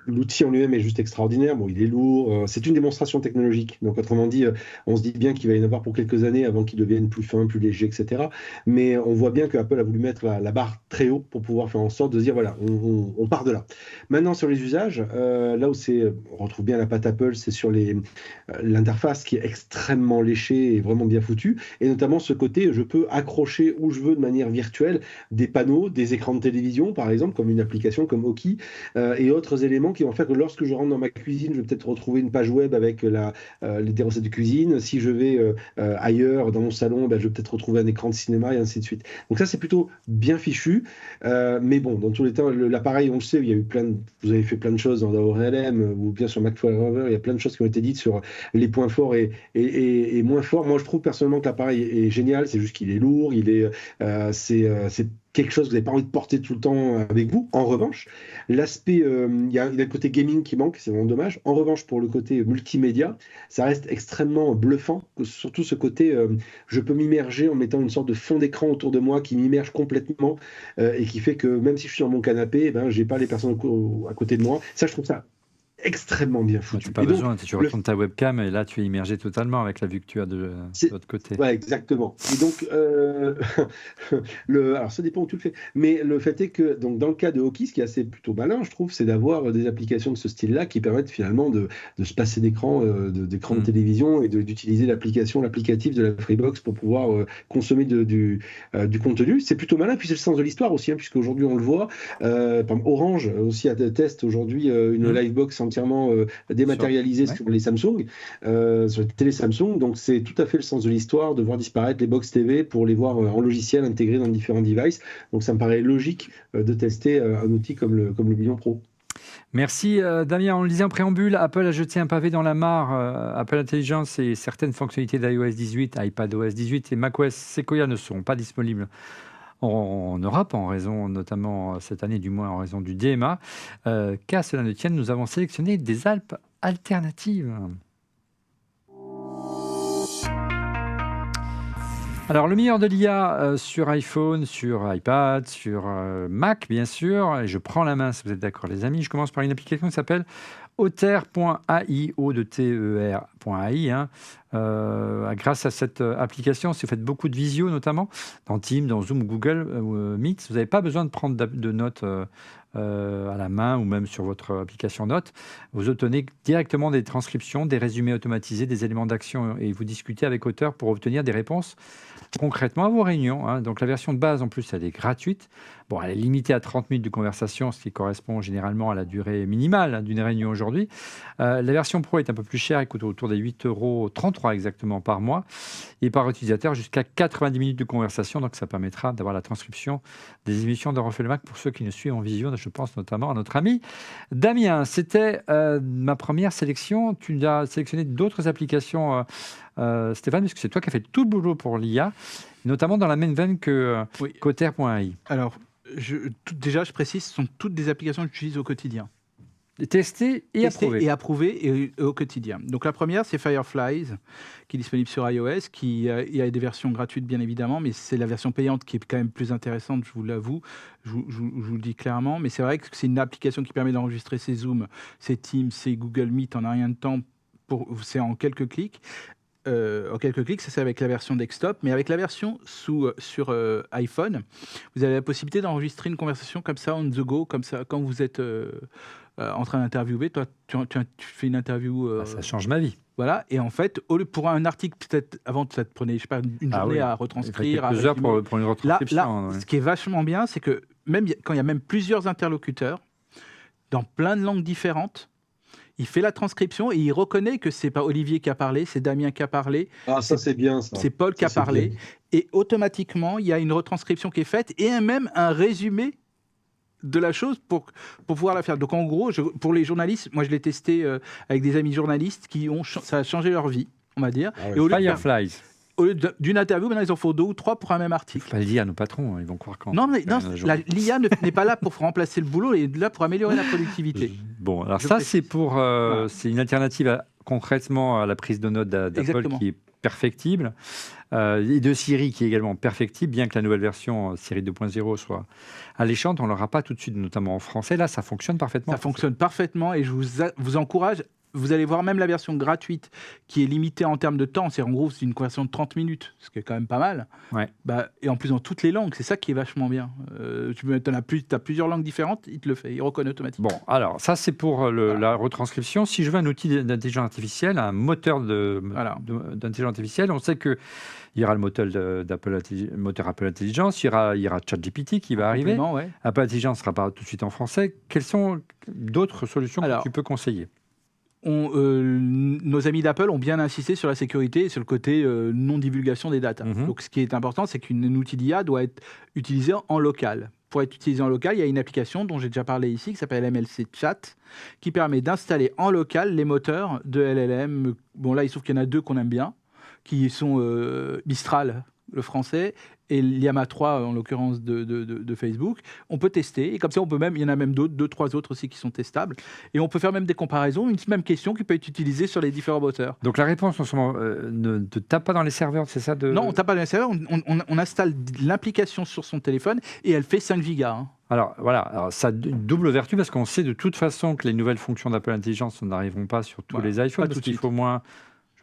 l'outil en lui-même est juste extraordinaire. Bon, il est lourd. C'est une démonstration technologique. Donc, autrement dit, on se dit bien qu'il va y en avoir pour quelques années avant qu'il devienne plus fin, plus léger, etc. Mais on voit bien que Apple a voulu mettre la barre très haut pour pouvoir faire en sorte de se dire, voilà, on part de là. Maintenant, sur les usages, là où on retrouve bien la patte Apple, c'est sur l'interface qui est extrêmement léchée et vraiment bien foutue. Et notamment ce côté, je peux accrocher où je veux de manière virtuelle des panneaux, des écrans de télévision, par exemple, comme une application comme Oki, et autres éléments qui vont faire que lorsque je rentre dans ma cuisine, je vais peut-être retrouver une page web avec des recettes de cuisine. Si je vais ailleurs, dans mon salon, je vais peut-être retrouver un écran de cinéma et ainsi de suite. Donc ça, c'est plutôt bien fichu. Mais bon, dans tous les temps, l'appareil, on le sait, il y a eu vous avez fait plein de choses dans ORLM ou bien sur Mac Forever, il y a plein de choses qui ont été dites sur les points forts et moins forts. Moi, je trouve personnellement que l'appareil est génial, c'est juste qu'il est lourd, c'est quelque chose que vous n'avez pas envie de porter tout le temps avec vous. En revanche, l'aspect, il y a le côté gaming qui manque, c'est vraiment dommage. En revanche, pour le côté multimédia, ça reste extrêmement bluffant, surtout ce côté, je peux m'immerger en mettant une sorte de fond d'écran autour de moi qui m'immerge complètement et qui fait que même si je suis dans mon canapé, je n'ai pas les personnes à côté de moi. Ça, je trouve ça extrêmement bien foutu. Tu n'as pas besoin, tu retournes ta webcam et là tu es immergé totalement avec la vue que tu as de l'autre côté. Ouais, exactement. Et donc, alors ça dépend où tu le fais, mais le fait est que donc, dans le cas de Hockey, ce qui est assez plutôt malin, je trouve, c'est d'avoir des applications de ce style-là qui permettent finalement de se passer d'écran de télévision et d'utiliser l'applicatif de la Freebox pour pouvoir consommer du contenu. C'est plutôt malin, puis c'est le sens de l'histoire aussi, puisque aujourd'hui on le voit. Par exemple, Orange aussi teste aujourd'hui une Livebox entièrement dématérialisée sur les Samsung, sur les télé Samsung. Donc c'est tout à fait le sens de l'histoire de voir disparaître les box TV pour les voir en logiciel intégrés dans différents devices. Donc ça me paraît logique de tester un outil comme le Vision Pro. Merci Damien. On le disait en préambule, Apple a jeté un pavé dans la mare. Apple Intelligence et certaines fonctionnalités d'iOS 18, iPadOS 18 et macOS Sequoia ne seront pas disponibles en Europe, en raison, notamment cette année du moins, en raison du DMA. Qu'à cela ne tienne, nous avons sélectionné des Alpes alternatives. Alors, le meilleur de l'IA sur iPhone, sur iPad, sur Mac, bien sûr. Et je prends la main, si vous êtes d'accord, les amis. Je commence par une application qui s'appelle Otter.ai, O-T-E-R.ai. Grâce à cette application, si vous faites beaucoup de visio, notamment dans Teams, dans Zoom, Google Meet, vous n'avez pas besoin de prendre de notes à la main ou même sur votre application Notes. Vous obtenez directement des transcriptions, des résumés automatisés, des éléments d'action et vous discutez avec Otter pour obtenir des réponses concrètement à vos réunions. Donc la version de base, en plus, elle est gratuite. Bon, elle est limitée à 30 minutes de conversation, ce qui correspond généralement à la durée minimale d'une réunion aujourd'hui. La version Pro est un peu plus chère, elle coûte autour des 8,33 € exactement par mois, et par utilisateur jusqu'à 90 minutes de conversation. Donc ça permettra d'avoir la transcription des émissions de Refait le Mac pour ceux qui nous suivent en visio. Je pense notamment à notre ami Damien. C'était ma première sélection. Tu as sélectionné d'autres applications, Stéphane, parce que c'est toi qui as fait tout le boulot pour l'IA, notamment dans la même veine que Otter.ai. Alors, déjà, je précise, ce sont toutes des applications que j'utilise au quotidien. Testées et approuvées. Et approuvées au quotidien. Donc la première, c'est Fireflies, qui est disponible sur iOS, il y a des versions gratuites, bien évidemment, mais c'est la version payante qui est quand même plus intéressante, je vous l'avoue, je vous le dis clairement. Mais c'est vrai que c'est une application qui permet d'enregistrer ses Zoom, ses Teams, ses Google Meet en un rien de temps, c'est en quelques clics. Ça c'est avec la version desktop, mais avec la version sur iPhone, vous avez la possibilité d'enregistrer une conversation comme ça, on the go, comme ça, quand vous êtes en train d'interviewer. Toi, tu fais une interview. Ça change ma vie. Voilà, et en fait, pour un article, peut-être avant, ça te prenait, je sais pas, une journée à retranscrire. Quelques heures pour une retranscription. Là, ce qui est vachement bien, c'est que même quand il y a même plusieurs interlocuteurs, dans plein de langues différentes, il fait la transcription et il reconnaît que c'est pas Olivier qui a parlé, c'est Damien qui a parlé, Ah, ça, c'est bien, ça. c'est Paul qui a Ça, c'est parlé. bien. Et automatiquement, il y a une retranscription qui est faite et même un résumé de la chose pour pouvoir la faire. Donc en gros, pour les journalistes, moi je l'ai testé avec des amis journalistes ça a changé leur vie, on va dire. Ah ouais. Et Fireflies. au lieu d'une interview, maintenant ils en font 2 ou 3 pour un même Il article. faut pas le dire à nos patrons, ils vont croire qu'on... Non, un l'IA n'est pas là pour remplacer le boulot, elle est là pour améliorer la productivité. Bon, alors Je ça, précise. c'est pour... Voilà. C'est une alternative concrètement à la prise de notes d'Apple Exactement. qui est perfectible, et de Siri qui est également perfectible, bien que la nouvelle version Siri 2.0 soit alléchante, on ne l'aura pas tout de suite, notamment en français. Là, ça fonctionne parfaitement. Ça fonctionne parfaitement et je vous encourage. Vous allez voir même la version gratuite qui est limitée en termes de temps. C'est en gros, c'est une conversion de 30 minutes, ce qui est quand même pas mal. Ouais. Et en plus, dans toutes les langues, c'est ça qui est vachement bien. Tu as plusieurs langues différentes, il te le fait, il reconnaît automatiquement. Bon, alors, ça, c'est pour la retranscription. Si je veux un outil d'intelligence artificielle, un moteur d'intelligence artificielle, on sait qu'il y aura le moteur Apple Intelligence, il y aura ChatGPT qui va arriver. Ouais. Apple Intelligence ne sera pas tout de suite en français. Quelles sont d'autres solutions que tu peux conseiller ? Nos amis d'Apple ont bien insisté sur la sécurité et sur le côté non-divulgation des datas. Donc, ce qui est important, c'est qu'un outil d'IA doit être utilisé en local. Pour être utilisé en local, il y a une application dont j'ai déjà parlé ici, qui s'appelle MLC Chat, qui permet d'installer en local les moteurs de LLM. Bon, là, il se trouve qu'il y en a 2 qu'on aime bien, qui sont Mistral, le français, et Llama 3, en l'occurrence de Facebook. On peut tester, et comme ça, il y en a même d'autres, 2-3 autres aussi qui sont testables, et on peut faire même des comparaisons, une même question qui peut être utilisée sur les différents moteurs. Donc la réponse, en ce moment, ne tape pas dans les serveurs, c'est ça Non, on ne tape pas dans les serveurs, on installe l'application sur son téléphone, et elle fait 5 gigas. Hein. Alors voilà, ça a une double vertu, parce qu'on sait de toute façon que les nouvelles fonctions d'Apple Intelligence n'arriveront pas sur tous les iPhones, parce qu'il faut au moins...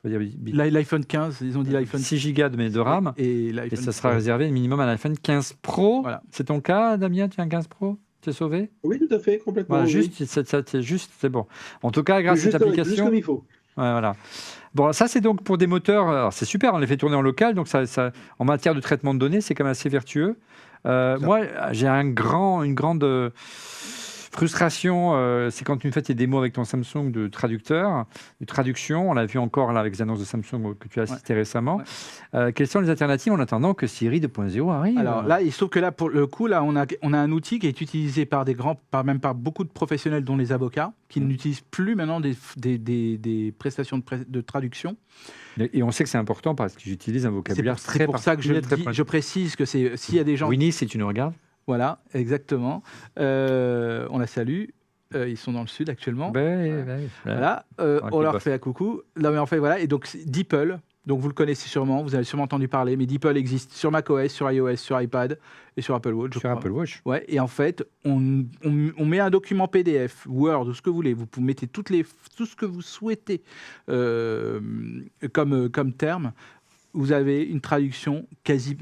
L'iPhone 15, ils ont dit l'iPhone 6 gigas de RAM, et ça sera réservé minimum à l'iPhone 15 Pro. Voilà. C'est ton cas, Damien? Tu as un 15 Pro? Tu es sauvé? Oui, tout à fait, complètement. Voilà, oui. c'est bon. En tout cas, grâce à cette application... Juste comme il faut. Ouais, voilà. Bon, ça, c'est donc pour des moteurs... Alors, c'est super, on les fait tourner en local, donc ça, en matière de traitement de données, c'est quand même assez vertueux. Moi, j'ai une grande... frustration, c'est quand tu me fais tes démos avec ton Samsung de traduction. On l'a vu encore là avec les annonces de Samsung que tu as assisté récemment. Quelles sont les alternatives en attendant que Siri 2.0 arrive? Alors là, il se trouve que là, pour le coup, là, on a un outil qui est utilisé par par beaucoup de professionnels, dont les avocats, qui n'utilisent plus maintenant des prestations de traduction. Et on sait que c'est important parce qu'ils utilisent un vocabulaire très particulier. C'est pour ça que je précise que s'il y a des gens... Winnie, si tu nous regardes. Voilà, exactement. On la salue. Ils sont dans le sud actuellement. Voilà. On leur fait un coucou. Non, mais en fait, voilà. Et donc, DeepL. Donc, vous le connaissez sûrement. Vous avez sûrement entendu parler. Mais DeepL existe sur macOS, sur iOS, sur iPad et sur Apple Watch. Apple Watch. Ouais. Et en fait, on met un document PDF, Word, ou ce que vous voulez. Vous mettez tout ce que vous souhaitez comme terme. Vous avez une traduction quasi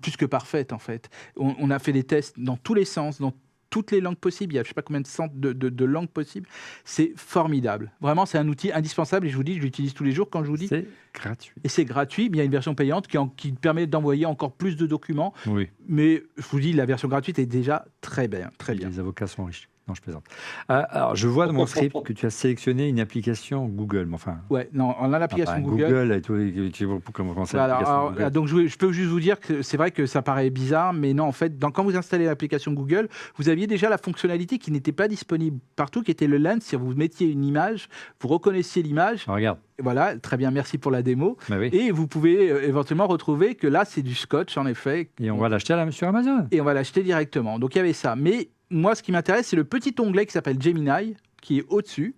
plus que parfaite, en fait. On a fait des tests dans tous les sens, dans toutes les langues possibles. Il y a je ne sais pas combien de langues possibles. C'est formidable. Vraiment, c'est un outil indispensable. Et je vous dis, je l'utilise tous les jours quand je vous dis. C'est gratuit. Et c'est gratuit. Mais il y a une version payante qui permet d'envoyer encore plus de documents. Oui. Mais je vous dis, la version gratuite est déjà très bien. Très bien. Les avocats sont riches. Non, je plaisante. Alors, je vois dans mon script que tu as sélectionné une application Google. Mais enfin, ouais, non, on a l'application Google. Google et tout, tu vois comment commencer l'application Google. Donc, je peux juste vous dire que c'est vrai que ça paraît bizarre, mais non, en fait, quand vous installez l'application Google, vous aviez déjà la fonctionnalité qui n'était pas disponible partout, qui était le lens. Si vous mettiez une image, vous reconnaissiez l'image. Regarde. Voilà, très bien, merci pour la démo. Bah oui. Et vous pouvez éventuellement retrouver que là, c'est du scotch, en effet. Et on va l'acheter sur Amazon. Et on va l'acheter directement. Donc, il y avait ça. Mais moi, ce qui m'intéresse, c'est le petit onglet qui s'appelle Gemini, qui est au-dessus,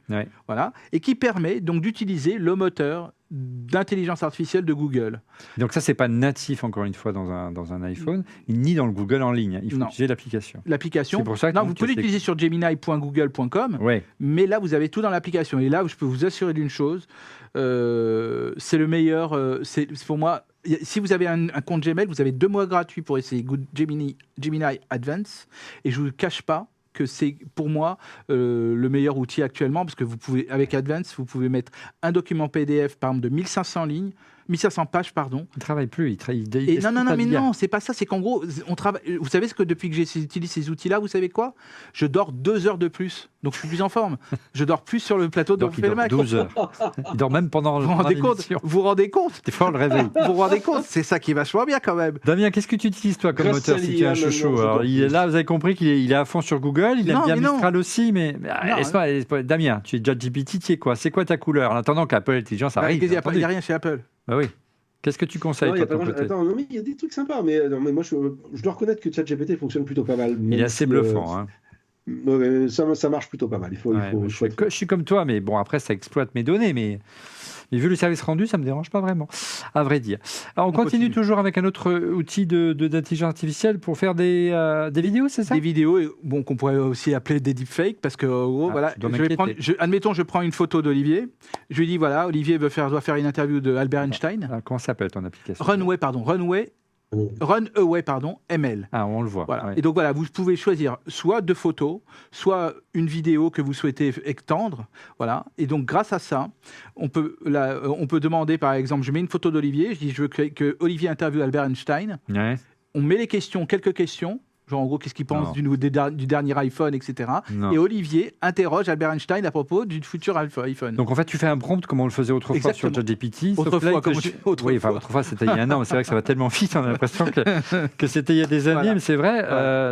voilà, et qui permet donc d'utiliser le moteur d'intelligence artificielle de Google. Donc ça, c'est pas natif, encore une fois, dans un iPhone, ni dans le Google en ligne. Il faut utiliser l'application. L'application. C'est pour ça que vous pouvez l'utiliser sur gemini.google.com, mais là, vous avez tout dans l'application. Et là, je peux vous assurer d'une chose, c'est le meilleur, c'est pour moi... Si vous avez un compte Gmail, vous avez 2 mois gratuits pour essayer Gemini Advance. Et je ne vous cache pas que c'est pour moi le meilleur outil actuellement, parce que vous pouvez, avec Advance, vous pouvez mettre un document PDF, par exemple, de 1500 lignes, 1500 pages, pardon. Il ne travaille plus, il Et non, mais non, c'est pas ça. C'est qu'en gros, on travaille. Vous savez ce que depuis que j'utilise ces outils-là, vous savez quoi? Je dors 2 heures de plus. Donc je suis plus en forme. Je dors plus sur le plateau de il dort Mac. 12 heures. Il dort même pendant l'émission. Vous vous rendez compte? Des fois, on le réveille. Vous vous rendez compte? C'est ça qui est vachement bien quand même. Damien, qu'est-ce que tu utilises toi comme Grâce moteur à si tu es un l'IA, chouchou? maintenant, Alors, il est là, vous avez compris qu'il est à fond sur Google, il aime Non, bien mais non. Mistral aussi, mais Non, laisse-moi, Damien, tu es déjà GPT, tu es quoi? C'est quoi ta couleur? En attendant qu'Apple Intelligence arrive. Il n'y a rien chez Apple. Bah oui. Qu'est-ce que tu conseilles Non, toi, de ton côté? Attends, non, mais il y a des trucs sympas, mais, non, mais moi je dois reconnaître que ChatGPT fonctionne plutôt pas mal. Il est assez bluffant. Hein. Ça marche plutôt pas mal. Je suis comme toi, mais bon, après, ça exploite mes données, mais vu le service rendu, ça ne me dérange pas vraiment, à vrai dire. Alors, on continue toujours avec un autre outil d'intelligence artificielle pour faire des vidéos, c'est ça? Des vidéos, qu'on pourrait aussi appeler des deepfakes, parce que, en gros, voilà, admettons, je prends une photo d'Olivier, je lui dis, voilà, Olivier doit faire une interview de Albert Einstein. Alors, comment s'appelle ton application? Runaway, ML. Ah, on le voit. Voilà. Ouais. Et donc voilà, vous pouvez choisir soit 2 photos, soit une vidéo que vous souhaitez étendre. Voilà. Et donc grâce à ça, on peut demander, par exemple, je mets une photo d'Olivier, je dis je veux que Olivier interviewe Albert Einstein. Ouais. On met quelques questions. Genre en gros, qu'est-ce qu'il pense du dernier iPhone, etc. Non. Et Olivier interroge Albert Einstein à propos du futur iPhone. Donc en fait, tu fais un prompt comme on le faisait autrefois sur ChatGPT. Autrefois, c'était il y a un an, mais c'est vrai que ça va tellement vite, on a l'impression que c'était il y a des années, voilà. Mais c'est vrai,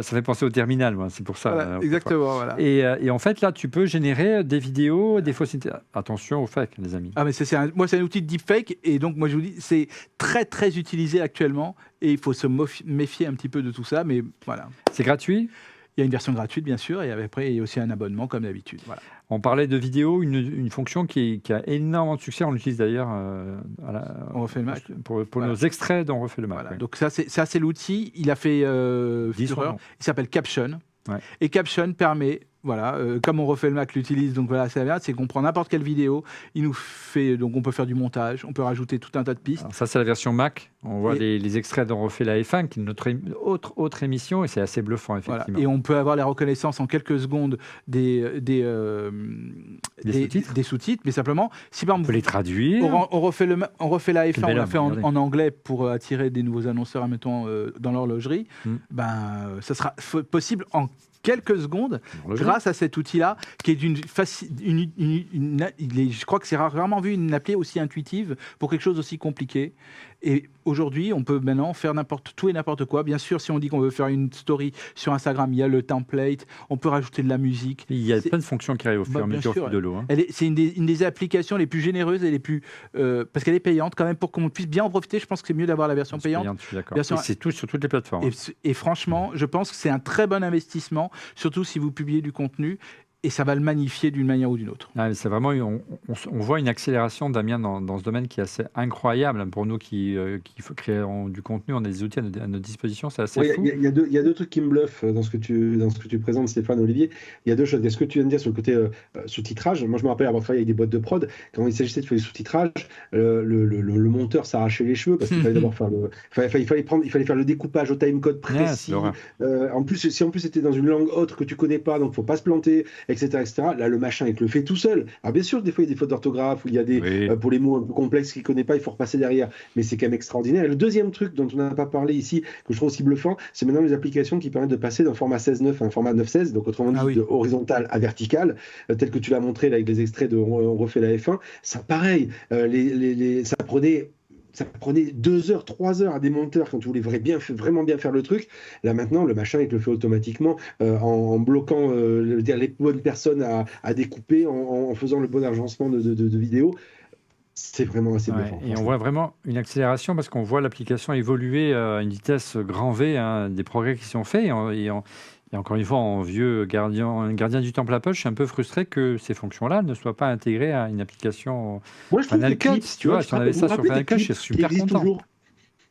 ça fait penser au terminal, moi, c'est pour ça. Voilà, exactement, voilà. Et en fait, là, tu peux générer des vidéos, des fausses... Attention aux fakes, les amis. Ah, mais c'est un outil de deepfake, et donc moi je vous dis, c'est très très utilisé actuellement, et il faut se méfier un petit peu de tout ça, mais voilà. C'est gratuit? Il y a une version gratuite, bien sûr, et après, il y a aussi un abonnement, comme d'habitude. Voilà. On parlait de vidéo, une fonction qui a énormément de succès. On l'utilise d'ailleurs On refait le Mac. Pour nos extraits dont on refait le Mac. Voilà. Oui. Donc ça, c'est l'outil. Il a fait fureur. Il s'appelle Caption. Ouais. Et Caption permet... Voilà, comme on refait le Mac l'utilise, donc voilà, c'est qu'on prend n'importe quelle vidéo, il nous fait, donc on peut faire du montage, on peut rajouter tout un tas de pistes. Alors ça, c'est la version Mac. On voit les extraits d'On refait la F1, qui est notre autre émission, et c'est assez bluffant, effectivement. Voilà. Et on peut avoir la reconnaissance en quelques secondes des sous-titres, mais simplement, si par exemple, on peut les traduire. On refait la F1, on l'a fait en anglais pour attirer des nouveaux annonceurs, admettons, dans l'horlogerie, ça sera possible en quelques secondes grâce à cet outil-là qui est je crois que c'est rarement vu une appli aussi intuitive pour quelque chose aussi compliqué. Et aujourd'hui, on peut maintenant faire tout et n'importe quoi. Bien sûr, si on dit qu'on veut faire une story sur Instagram, il y a le template, on peut rajouter de la musique. Il y a plein de fonctions qui arrivent au fur et à mesure de l'eau. Hein. C'est une des applications les plus généreuses et les plus... parce qu'elle est payante quand même, pour qu'on puisse bien en profiter. Je pense que c'est mieux d'avoir la version payante. Je suis d'accord. Et c'est tout sur toutes les plateformes. Et franchement, je pense que c'est un très bon investissement, surtout si vous publiez du contenu. Et ça va le magnifier d'une manière ou d'une autre. Ah, c'est vraiment, on voit une accélération, Damien, dans ce domaine qui est assez incroyable. Pour nous qui créons du contenu, on a des outils à notre disposition, c'est assez fou. Il y a deux trucs qui me bluffent dans ce que tu présentes, Stéphane, Olivier. Il y a deux choses. Il y a ce que tu viens de dire sur le côté sous-titrage. Moi, je me rappelle avoir travaillé avec des boîtes de prod. Quand il s'agissait de faire les sous-titrages, le monteur s'arrachait les cheveux parce qu'il fallait d'abord faire il fallait faire le découpage au timecode précis. En plus, c'était dans une langue autre que tu connais pas, donc faut pas se planter. Etc. Là, le machin, il te le fait tout seul. Alors, bien sûr, des fois, il y a des fautes d'orthographe, ou il y a des, pour les mots un peu complexes qu'il ne connaît pas, il faut repasser derrière. Mais c'est quand même extraordinaire. Et le deuxième truc dont on n'a pas parlé ici, que je trouve aussi bluffant, c'est maintenant les applications qui permettent de passer d'un format 16:9 à un format 9:16, donc autrement dit, de horizontal à vertical, tel que tu l'as montré là, avec les extraits de On refait la F1. Ça, pareil, ça prenait 2 heures, 3 heures à des monteurs quand tu voulais vraiment bien faire le truc. Là maintenant, le machin, il te le fait automatiquement en bloquant les bonnes personnes à découper, en faisant le bon agencement de vidéos. C'est vraiment assez bluffant. Et on voit vraiment une accélération parce qu'on voit l'application évoluer à une vitesse grand V, des progrès qui sont faits. Et encore une fois, en vieux gardien du temple Apple, je suis un peu frustré que ces fonctions-là ne soient pas intégrées à une application Final Cut. Tu vois, si on avait ça sur Final Cut, je suis super content.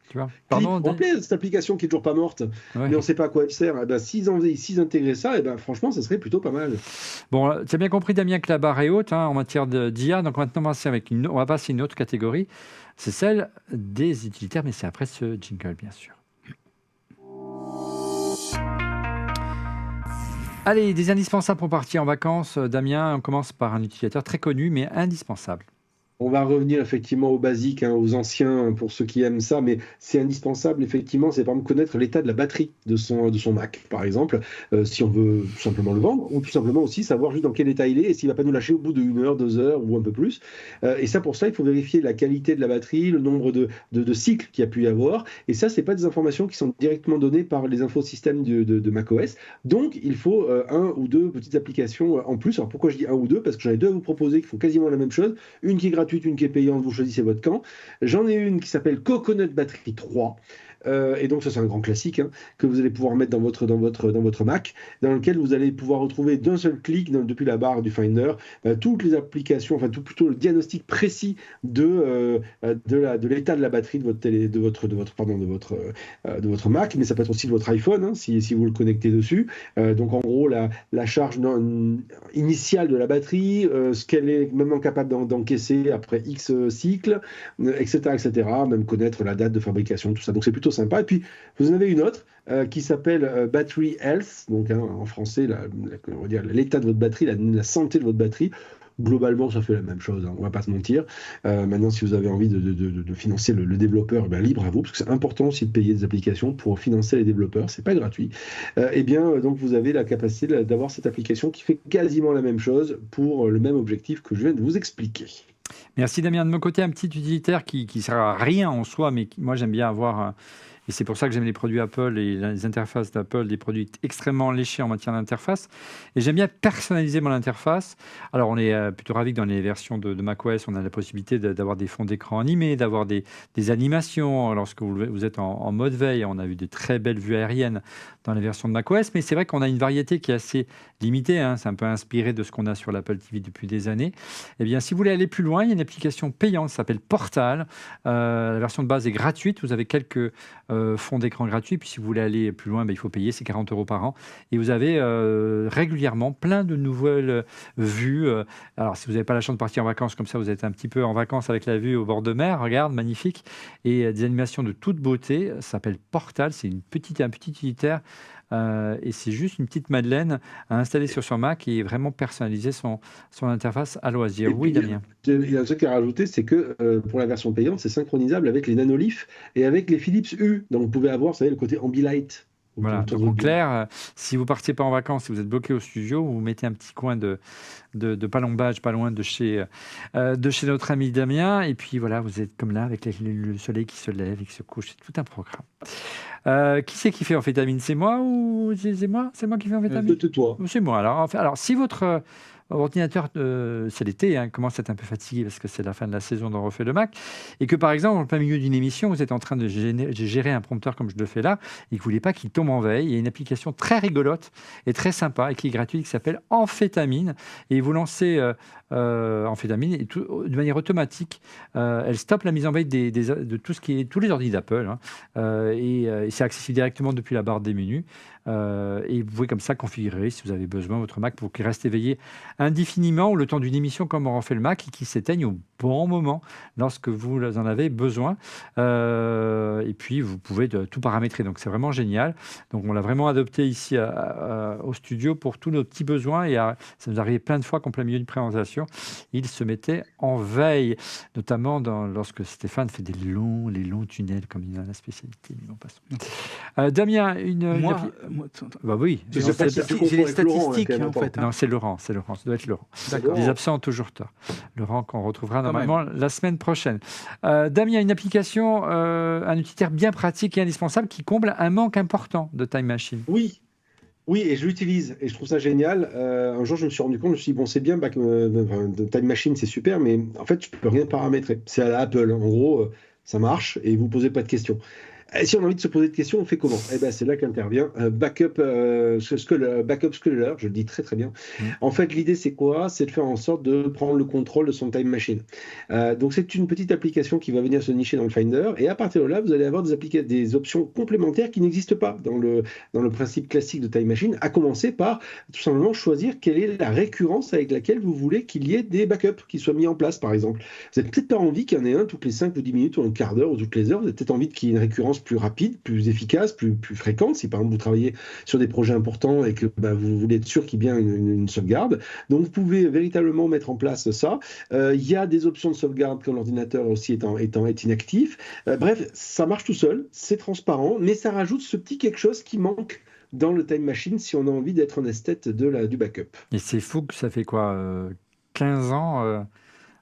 Tu vois. Pardon, cette application qui est toujours pas morte, mais on ne sait pas à quoi elle sert. S'ils intégraient ça, franchement, ça serait plutôt pas mal. Bon, tu as bien compris, Damien, que la barre est haute en matière d'IA. Donc maintenant, on va passer à une autre catégorie. C'est celle des utilitaires, mais c'est après ce jingle, bien sûr. Allez, des indispensables pour partir en vacances. Damien, on commence par un utilisateur très connu, mais indispensable. On va revenir effectivement aux basiques, hein, aux anciens, pour ceux qui aiment ça, mais c'est indispensable, effectivement, c'est par exemple connaître l'état de la batterie de son Mac, par exemple, si on veut tout simplement le vendre, ou tout simplement aussi savoir juste dans quel état il est et s'il ne va pas nous lâcher au bout de 1 heure, 2 heures ou un peu plus. Et ça, pour ça, il faut vérifier la qualité de la batterie, le nombre de cycles qu'il y a pu y avoir. Et ça, ce n'est pas des informations qui sont directement données par les infosystèmes de macOS. Donc, il faut un ou deux petites applications en plus. Alors, pourquoi je dis un ou deux? Parce que j'en ai deux à vous proposer qui font quasiment la même chose. Une qui est gratuite, une qui est payante, vous choisissez votre camp. J'en ai une qui s'appelle Coconut Battery 3. Et donc ça c'est un grand classique, hein, que vous allez pouvoir mettre dans votre Mac, dans lequel vous allez pouvoir retrouver d'un seul clic depuis la barre du Finder toutes les applications, enfin plutôt le diagnostic précis de l'état de la batterie de votre Mac, mais ça peut être aussi de votre iPhone, hein, si vous le connectez dessus. Donc en gros la charge initiale de la batterie, ce qu'elle est maintenant capable d'encaisser après X cycles, etc. Même connaître la date de fabrication, tout ça. Donc c'est plutôt sympa. Et puis, vous en avez une autre qui s'appelle Battery Health, donc en français, on va dire l'état de votre batterie, la santé de votre batterie. Globalement, ça fait la même chose, hein, on ne va pas se mentir. Maintenant, si vous avez envie de financer le développeur, libre à vous, parce que c'est important aussi de payer des applications pour financer les développeurs, c'est pas gratuit. Donc vous avez la capacité d'avoir cette application qui fait quasiment la même chose pour le même objectif que je viens de vous expliquer. Merci Damien. De mon côté, un petit utilitaire qui ne sert à rien en soi, mais moi j'aime bien avoir, et c'est pour ça que j'aime les produits Apple et les interfaces d'Apple, des produits extrêmement léchés en matière d'interface. Et j'aime bien personnaliser mon interface. Alors on est plutôt ravis que dans les versions de macOS, on a la possibilité d'avoir des fonds d'écran animés, d'avoir des animations. Lorsque vous êtes en mode veille, on a vu des très belles vues aériennes dans les versions de macOS, mais c'est vrai qu'on a une variété qui est assez limitée, hein. C'est un peu inspiré de ce qu'on a sur l'Apple TV depuis des années. Eh bien, si vous voulez aller plus loin, il y a une application payante qui s'appelle Portal. La version de base est gratuite. Vous avez quelques fonds d'écran gratuits. Puis si vous voulez aller plus loin, il faut payer. C'est 40 € par an. Et vous avez régulièrement plein de nouvelles vues. Alors, si vous n'avez pas la chance de partir en vacances comme ça, vous êtes un petit peu en vacances avec la vue au bord de mer. Regarde, magnifique. Et des animations de toute beauté. Ça s'appelle Portal. C'est un petit utilitaire. Et c'est juste une petite Madeleine à installer sur son Mac et vraiment personnaliser son interface à loisir. Oui, Damien. Il y a un truc à rajouter, c'est que pour la version payante, c'est synchronisable avec les Nanolith et avec les Philips Hue. Donc vous pouvez avoir, vous savez, le côté Ambilight. Voilà, donc en clair, si vous ne partiez pas en vacances, si vous êtes bloqué au studio, vous mettez un petit coin de palombage pas loin de chez notre ami Damien, et puis voilà, vous êtes comme là, avec le soleil qui se lève et qui se couche, c'est tout un programme. Qui c'est qui fait amphétamine? C'est moi ou c'est moi? C'est moi qui fais amphétamine? C'est toi. C'est moi. Alors, si votre ordinateur, c'est l'été, hein, commence à être un peu fatigué parce que c'est la fin de la saison dont on refait le Mac, et que par exemple, en plein milieu d'une émission, vous êtes en train de gérer un prompteur comme je le fais là, et que vous ne voulez pas qu'il tombe en veille, il y a une application très rigolote et très sympa et qui est gratuite qui s'appelle Amphétamine, et vous lancez Amphétamine et de manière automatique, elle stoppe la mise en veille de tout ce qui est tous les ordi d'Apple, hein, et c'est accessible directement depuis la barre des menus. Et vous pouvez comme ça configurer, si vous avez besoin, votre Mac pour qu'il reste éveillé indéfiniment le temps d'une émission comme on en fait le Mac et qu'il s'éteigne au bon moment lorsque vous en avez besoin. Et puis, vous pouvez tout paramétrer. Donc, c'est vraiment génial. Donc, on l'a vraiment adopté ici au studio pour tous nos petits besoins. Et ça nous arrivait plein de fois qu'en plein milieu d'une présentation, il se mettait en veille, notamment lorsque Stéphane fait les longs tunnels, comme il a la spécialité. Damien, bah oui, c'est les statistiques en fait. Non, c'est Laurent, ça doit être Laurent. Des absents ont toujours tort. Laurent qu'on retrouvera normalement la semaine prochaine. Damien, une application, un utilitaire bien pratique et indispensable qui comble un manque important de Time Machine. Oui, et je l'utilise et je trouve ça génial. Un jour, je me suis rendu compte, je me suis dit, bon, c'est bien, Time Machine, c'est super, mais en fait, je peux rien paramétrer. C'est à la Apple. En gros, ça marche et vous ne posez pas de questions. Et si on a envie de se poser des questions, on fait comment? C'est là qu'intervient Backup Scheduler, je le dis très très bien. En fait, l'idée c'est quoi? C'est de faire en sorte de prendre le contrôle de son Time Machine. Donc c'est une petite application qui va venir se nicher dans le Finder, et à partir de là, vous allez avoir des options complémentaires qui n'existent pas dans le principe classique de Time Machine, à commencer par tout simplement choisir quelle est la récurrence avec laquelle vous voulez qu'il y ait des backups qui soient mis en place, par exemple. Vous n'avez peut-être pas envie qu'il y en ait un toutes les 5 ou 10 minutes ou un quart d'heure ou toutes les heures, vous avez peut-être envie qu'il y ait une récurrence performance plus rapide, plus efficace, plus fréquente. Si par exemple vous travaillez sur des projets importants et que vous voulez être sûr qu'il y ait bien une sauvegarde. Donc vous pouvez véritablement mettre en place ça. Il y a des options de sauvegarde quand l'ordinateur aussi est inactif. Bref, ça marche tout seul, c'est transparent, mais ça rajoute ce petit quelque chose qui manque dans le Time Machine si on a envie d'être un esthète du backup. Et c'est fou que ça fait quoi 15 ans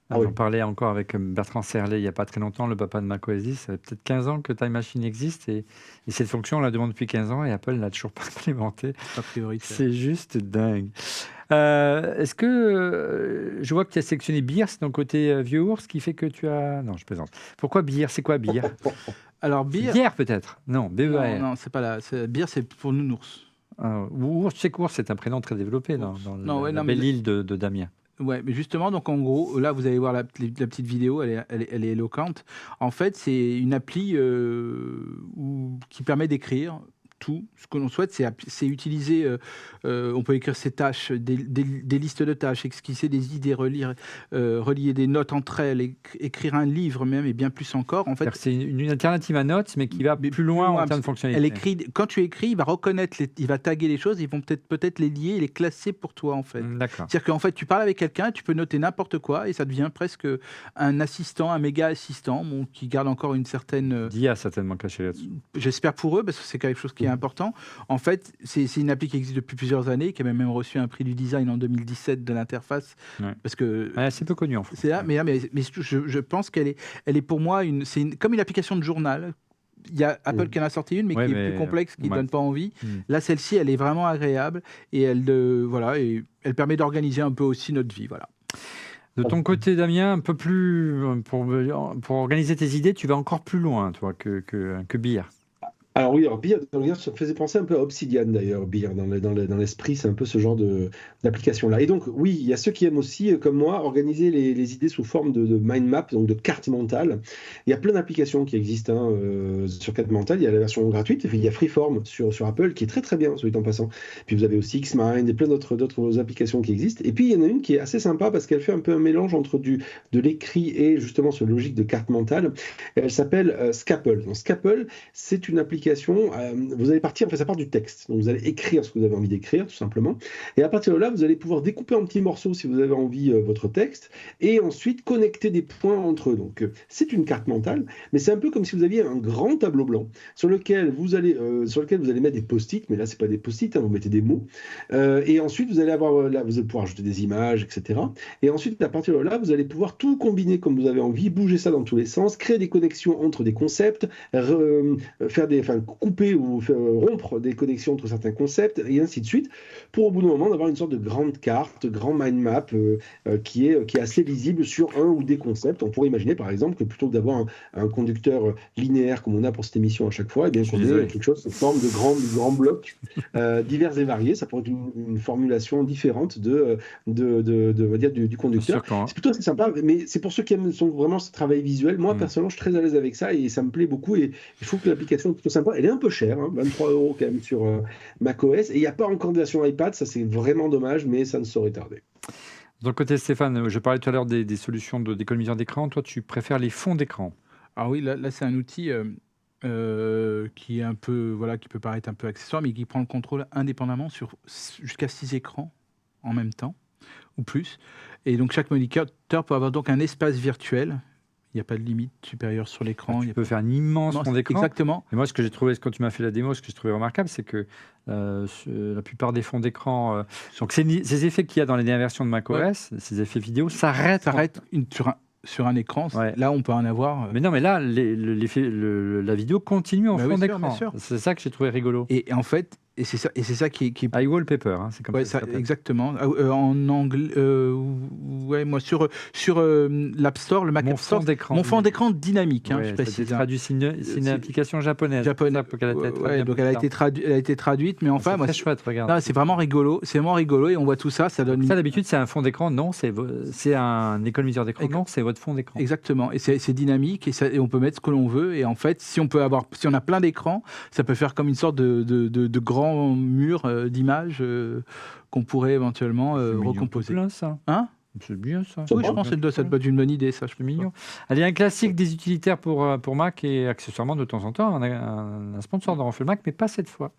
J'en parlais encore avec Bertrand Serlet il n'y a pas très longtemps, le papa de macOS 10. Ça fait peut-être 15 ans que Time Machine existe et cette fonction, on la demande depuis 15 ans et Apple ne l'a toujours pas implémentée. A priori, c'est juste dingue. Est-ce que je vois que tu as sélectionné Beer, c'est ton côté vieux ours qui fait que tu as... Non, je plaisante. Pourquoi Beer? C'est quoi Beer? Alors, Beer... Bière peut-être? Non, B-E-R. Non, c'est pas là. Beer, c'est pour nounours. Ours, tu sais qu'ours, c'est un prénom très développé dans la belle île de Damien. Ouais, mais justement, donc en gros, là, vous allez voir la petite vidéo, elle est éloquente. En fait, c'est une appli qui permet d'écrire tout ce que l'on souhaite, c'est utiliser, on peut écrire ses tâches, des listes de tâches, esquisser des idées, relier des notes entre elles, écrire un livre même, et bien plus encore. En fait, c'est une alternative à Notes, mais qui va plus loin en termes de fonctionnalité. Quand tu écris, il va reconnaître, il va taguer les choses, ils vont peut-être les lier et les classer pour toi, en fait. D'accord. C'est-à-dire qu'en fait, tu parles avec quelqu'un, tu peux noter n'importe quoi, et ça devient presque un assistant, un méga assistant, qui garde encore une certaine... D'IA certainement caché là-dessus. J'espère pour eux, parce que c'est quelque chose qui est important. En fait, c'est une appli qui existe depuis plusieurs années, qui a même reçu un prix du design en 2017 de l'interface. Ouais. Parce que c'est peu connu en France. C'est là, mais je pense qu'elle est pour moi comme une application de journal. Il y a Apple qui en a sorti une, mais qui est plus complexe, qui ne donne pas envie. Là, celle-ci, elle est vraiment agréable et elle permet d'organiser un peu aussi notre vie. Voilà. De ton côté, Damien, un peu plus pour organiser tes idées, tu vas encore plus loin, toi, que Beer. Alors oui, Beer, ça me faisait penser un peu à Obsidian d'ailleurs, Beer, dans l'esprit, c'est un peu ce genre d'application-là. Et donc oui, il y a ceux qui aiment aussi, comme moi, organiser les idées sous forme de mind map, donc de carte mentale. Il y a plein d'applications qui existent sur carte mentale. Il y a la version gratuite, et puis il y a Freeform sur Apple, qui est très très bien, soit dit en passant. Puis vous avez aussi Xmind et plein d'autres applications qui existent. Et puis il y en a une qui est assez sympa parce qu'elle fait un peu un mélange entre de l'écrit et justement cette logique de carte mentale. Elle s'appelle Scapple. Donc Scapple, c'est une application. Vous allez partir, ça part du texte. Donc vous allez écrire ce que vous avez envie d'écrire, tout simplement. Et à partir de là, vous allez pouvoir découper en petits morceaux si vous avez envie votre texte, et ensuite connecter des points entre eux. Donc c'est une carte mentale, mais c'est un peu comme si vous aviez un grand tableau blanc sur lequel vous allez mettre des post-it, mais là c'est pas des post-it, vous mettez des mots. Et ensuite vous allez vous allez pouvoir ajouter des images, etc. Et ensuite à partir de là, vous allez pouvoir tout combiner comme vous avez envie, bouger ça dans tous les sens, créer des connexions entre des concepts, couper ou rompre des connexions entre certains concepts, et ainsi de suite, pour au bout d'un moment d'avoir une sorte de grande carte, grand mind map qui est assez lisible sur un ou des concepts. On pourrait imaginer par exemple que plutôt que d'avoir un conducteur linéaire comme on a pour cette émission à chaque fois, qu'on ait quelque chose sous forme de grands blocs divers et variés. Ça pourrait être une formulation différente on va dire, du conducteur. C'est plutôt assez sympa, mais c'est pour ceux qui aiment vraiment ce travail visuel. Moi personnellement, je suis très à l'aise avec ça et ça me plaît beaucoup, et je trouve que l'application est plutôt sympa. Elle est un peu chère, 23 € quand même sur macOS, et il n'y a pas encore de version iPad, ça c'est vraiment dommage, mais ça ne saurait tarder. De ton côté, Stéphane, je parlais tout à l'heure des solutions d'économisation d'écran. Toi, tu préfères les fonds d'écran? Ah oui, là c'est un outil qui est un peu, qui peut paraître un peu accessoire, mais qui prend le contrôle indépendamment sur jusqu'à 6 écrans en même temps, ou plus. Et donc chaque moniteur peut avoir donc un espace virtuel. Il n'y a pas de limite supérieure sur l'écran. Tu peux faire un immense fond d'écran. Exactement. Et moi, ce que j'ai trouvé, quand tu m'as fait la démo, ce que j'ai trouvé remarquable, c'est que la plupart des fonds d'écran, donc ces effets qu'il y a dans les dernières versions de macOS, ces effets vidéo, s'arrêtent sur un écran. Là, on peut en avoir. Mais non, mais là, la vidéo continue en fond d'écran. C'est ça que j'ai trouvé rigolo. Et en fait, et c'est ça qui est... iWallpaper, c'est comme ça. Exactement. En anglais, moi sur l'App Store, le Mac App Store, mon fond d'écran dynamique. Je précise. C'est une application japonaise. Donc elle a été traduite, mais enfin, c'est très chouette. Regarde. C'est vraiment rigolo. C'est vraiment rigolo, et on voit tout ça. Ça donne. Ça d'habitude, c'est un fond d'écran. Non, c'est un économiseur d'écran. Non, c'est votre fond d'écran. Exactement. Et c'est dynamique, et on peut mettre ce que l'on veut. Et en fait, si on a plein d'écrans, ça peut faire comme une sorte de grand mur d'images qu'on pourrait éventuellement recomposer. Tout plein, ça. Hein? C'est bien ça. Oui, je pense que ça doit être une bonne idée, ça. C'est mignon. Allez, un classique des utilitaires pour Mac et accessoirement de temps en temps, on a un sponsor dans Refait le Mac, mais pas cette fois.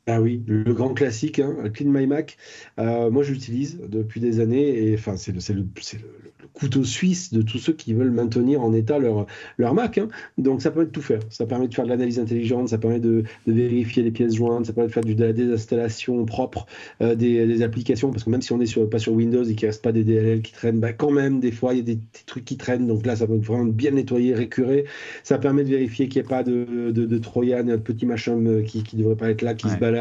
Ah oui, le grand classique, hein, Clean My Mac. Moi, je l'utilise depuis des années et enfin, le couteau suisse de tous ceux qui veulent maintenir en état leur Mac, hein. Donc, ça permet de tout faire. Ça permet de faire de l'analyse intelligente, ça permet de vérifier les pièces jointes, ça permet de faire de la désinstallation propre des applications. Parce que même si on n'est pas sur Windows et qu'il ne reste pas des DLL qui traînent, bah, quand même, des fois, il y a des trucs qui traînent. Donc là, ça peut vraiment bien nettoyer, récurer. Ça permet de vérifier qu'il n'y ait pas de Trojan, de petits machins qui ne devraient pas être là, qui se baladent.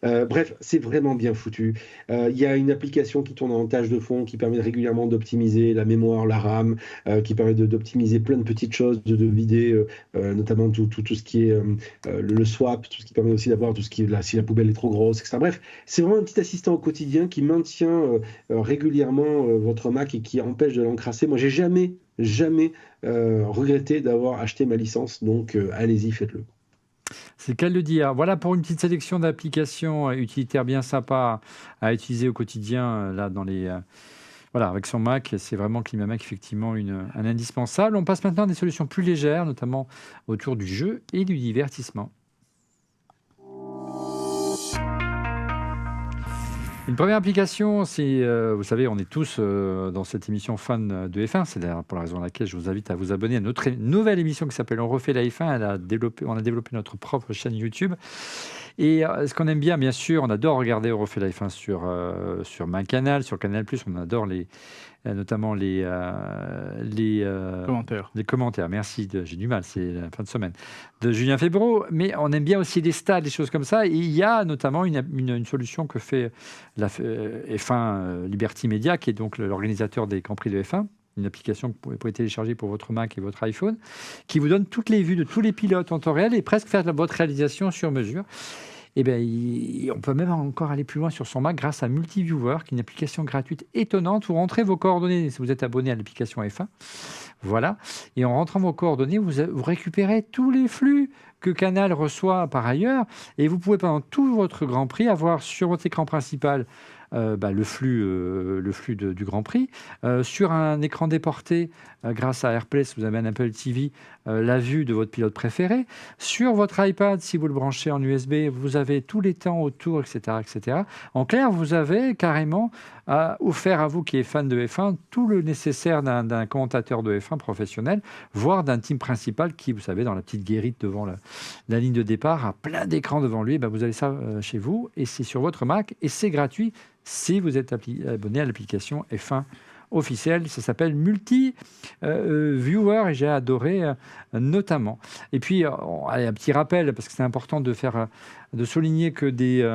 Bref, c'est vraiment bien foutu. Il y a une application qui tourne en tâche de fond qui permet régulièrement d'optimiser la mémoire, la RAM, qui permet d'optimiser plein de petites choses, de vider notamment tout ce qui est le swap, tout ce qui permet aussi d'avoir tout ce qui est si la poubelle est trop grosse, etc. Bref, c'est vraiment un petit assistant au quotidien qui maintient régulièrement votre Mac et qui empêche de l'encrasser. Moi, j'ai jamais regretté d'avoir acheté ma licence, donc allez-y, faites-le. C'est le cas de le dire. Voilà pour une petite sélection d'applications utilitaires bien sympas à utiliser au quotidien là dans les voilà avec son Mac. C'est vraiment ClimaMac effectivement un indispensable. On passe maintenant à des solutions plus légères, notamment autour du jeu et du divertissement. Une première application, c'est, vous savez, on est tous dans cette émission fans de F1. C'est d'ailleurs pour la raison pour laquelle je vous invite à vous abonner à notre nouvelle émission qui s'appelle On refait la F1. On a développé notre propre chaîne YouTube. Et ce qu'on aime bien sûr, on adore regarder On refait la F1 sur ma canal, sur Canal+. On adore notamment les Commentaires. Les commentaires. Merci, j'ai du mal, c'est la fin de semaine, de Julien Febvreau. Mais on aime bien aussi les stats, des choses comme ça. Et il y a notamment une solution que fait la F1 Liberty Media, qui est donc l'organisateur des Grands Prix de F1. Une application que vous pouvez télécharger pour votre Mac et votre iPhone, qui vous donne toutes les vues de tous les pilotes en temps réel et presque faire votre réalisation sur mesure. Eh bien, on peut même encore aller plus loin sur son Mac grâce à Multiviewer, qui est une application gratuite étonnante. Vous rentrez vos coordonnées si vous êtes abonné à l'application F1. Voilà. Et en rentrant vos coordonnées, vous récupérez tous les flux que Canal reçoit par ailleurs. Et vous pouvez, pendant tout votre Grand Prix, avoir sur votre écran principal le flux du Grand Prix. Sur un écran déporté, grâce à AirPlay, si vous avez un Apple TV, la vue de votre pilote préféré. Sur votre iPad, si vous le branchez en USB, vous avez tous les temps autour, etc. etc. En clair, vous avez carrément offert à vous qui êtes fan de F1 tout le nécessaire d'un commentateur de F1 professionnel, voire d'un team principal qui, vous savez, dans la petite guérite devant la ligne de départ, a plein d'écrans devant lui. vous avez ça chez vous et c'est sur votre Mac et c'est gratuit si vous êtes abonné à l'application F1 officielle. Ça s'appelle Multiviewer et j'ai adoré notamment. Et puis, allez, un petit rappel, parce que c'est important de souligner que des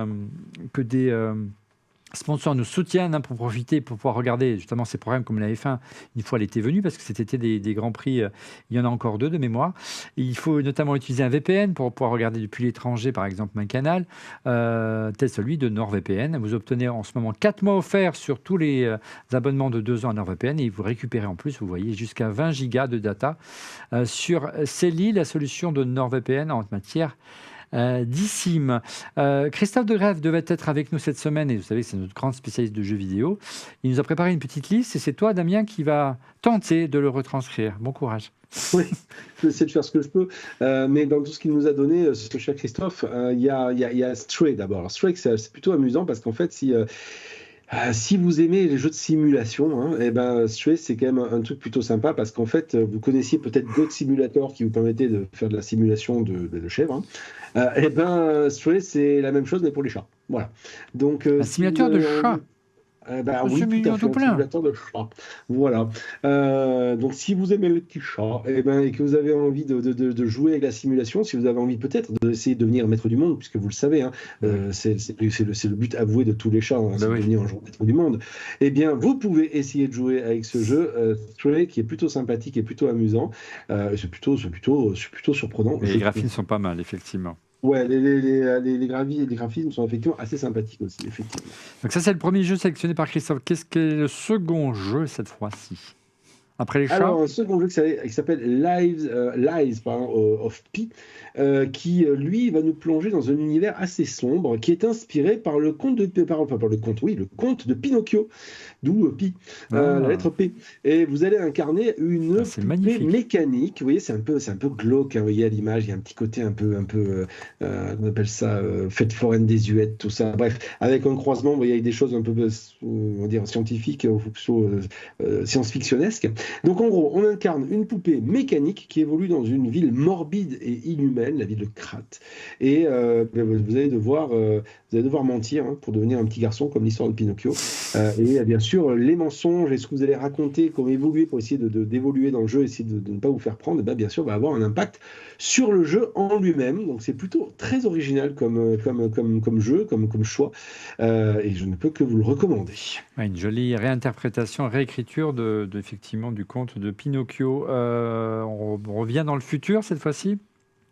sponsors nous soutiennent pour profiter, pour pouvoir regarder justement ces programmes comme la F1 une fois l'été venu, parce que cet été des Grands Prix, il y en a encore 2 de mémoire. Et il faut notamment utiliser un VPN pour pouvoir regarder depuis l'étranger, par exemple un canal, tel celui de NordVPN. Vous obtenez en ce moment 4 mois offerts sur tous les abonnements de 2 ans à NordVPN et vous récupérez en plus, vous voyez, jusqu'à 20 gigas de data sur Celi, la solution de NordVPN en matière d'ISIM. Christophe Degrève devait être avec nous cette semaine et vous savez que c'est notre grand spécialiste de jeux vidéo. Il nous a préparé une petite liste et c'est toi, Damien, qui va tenter de le retranscrire. Bon courage. Oui, je vais essayer de faire ce que je peux. Mais dans tout ce qu'il nous a donné, ce cher Christophe, il y a Stray d'abord. Alors, Stray, c'est plutôt amusant parce qu'en fait, si vous aimez les jeux de simulation, Stray, c'est quand même un truc plutôt sympa parce qu'en fait, vous connaissiez peut-être Goat Simulator qui vous permettait de faire de la simulation de chèvres. Stray, c'est la même chose, mais pour les chats. Voilà. Donc, un simulateur de chat. Oui, tout à fait, un simulateur de chat. Voilà. Donc, si vous aimez les petits chats et que vous avez envie de jouer avec la simulation, si vous avez envie peut-être d'essayer de devenir maître du monde, puisque vous le savez, c'est le but avoué de tous les chats, c'est de devenir un jour maître du monde, eh bien, vous pouvez essayer de jouer avec ce jeu Stray, qui est plutôt sympathique et plutôt amusant. C'est plutôt surprenant. Et les graphismes sont pas mal, effectivement. Ouais, les graphismes sont effectivement assez sympathiques aussi, effectivement. Donc ça, c'est le premier jeu sélectionné par Christophe. Qu'est-ce qu'est le second jeu cette fois-ci ? Après les chats. Alors, un second jeu qui s'appelle Lies of Pi, qui, lui, va nous plonger dans un univers assez sombre, qui est inspiré par le conte le conte de Pinocchio, d'où Pi, la lettre P. Et vous allez incarner une c'est poupée magnifique. mécanique. Vous voyez, c'est un peu glauque, hein, vous voyez à l'image, il y a un petit côté un peu on appelle ça, fête foraine désuète, tout ça. Bref, avec un croisement, vous voyez, avec des choses un peu, on va dire, scientifiques, science-fictionnesques. Donc, en gros, on incarne une poupée mécanique qui évolue dans une ville morbide et inhumaine, la ville de Krat. Et vous allez devoir mentir, hein, pour devenir un petit garçon, comme l'histoire de Pinocchio. Et bien sûr, les mensonges et ce que vous allez raconter, comment évoluer pour essayer d'évoluer dans le jeu, essayer de ne pas vous faire prendre, et bien sûr, va avoir un impact sur le jeu en lui-même. Donc, c'est plutôt très original comme jeu, comme choix. Et je ne peux que vous le recommander. Ouais, une jolie réinterprétation, réécriture effectivement du conte de Pinocchio. On revient dans le futur cette fois-ci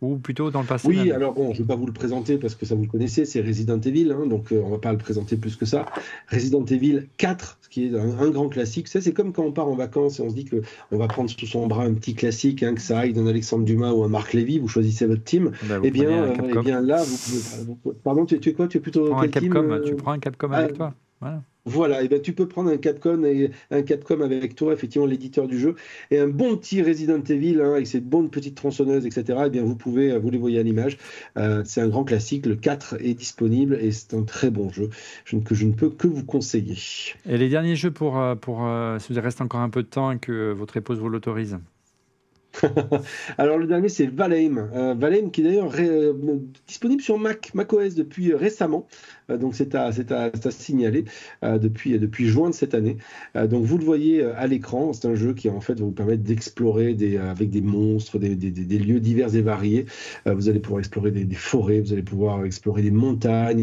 ou plutôt dans le passé Oui, même? alors bon, je ne vais pas vous le présenter parce que ça vous le connaissez, c'est Resident Evil, hein, donc on ne va pas le présenter plus que ça. Resident Evil 4, ce qui est un grand classique. Ça, c'est comme quand on part en vacances et on se dit qu'on va prendre sous son bras un petit classique, hein, que ça aille d'un Alexandre Dumas ou un Marc Lévy, vous choisissez votre team. Bah, Eh bien là, pardon, tu es quoi? Tu es plutôt prends un quel team Capcom, tu prends un Capcom avec toi. Voilà. Voilà, et ben tu peux prendre un Capcom avec toi, effectivement l'éditeur du jeu, et un bon petit Resident Evil, hein, avec ses bonnes petites tronçonneuses, etc. Et bien vous les voyez à l'image. C'est un grand classique. Le 4 est disponible et c'est un très bon jeu que je ne peux que vous conseiller. Et les derniers jeux pour si vous reste encore un peu de temps et que votre épouse vous l'autorise. Alors le dernier c'est Valheim, Valheim qui est d'ailleurs disponible sur macOS depuis récemment, donc c'est à signaler depuis juin de cette année. Donc vous le voyez à l'écran, c'est un jeu qui en fait va vous permettre d'explorer avec des monstres, des lieux divers et variés. Vous allez pouvoir explorer des forêts, vous allez pouvoir explorer des montagnes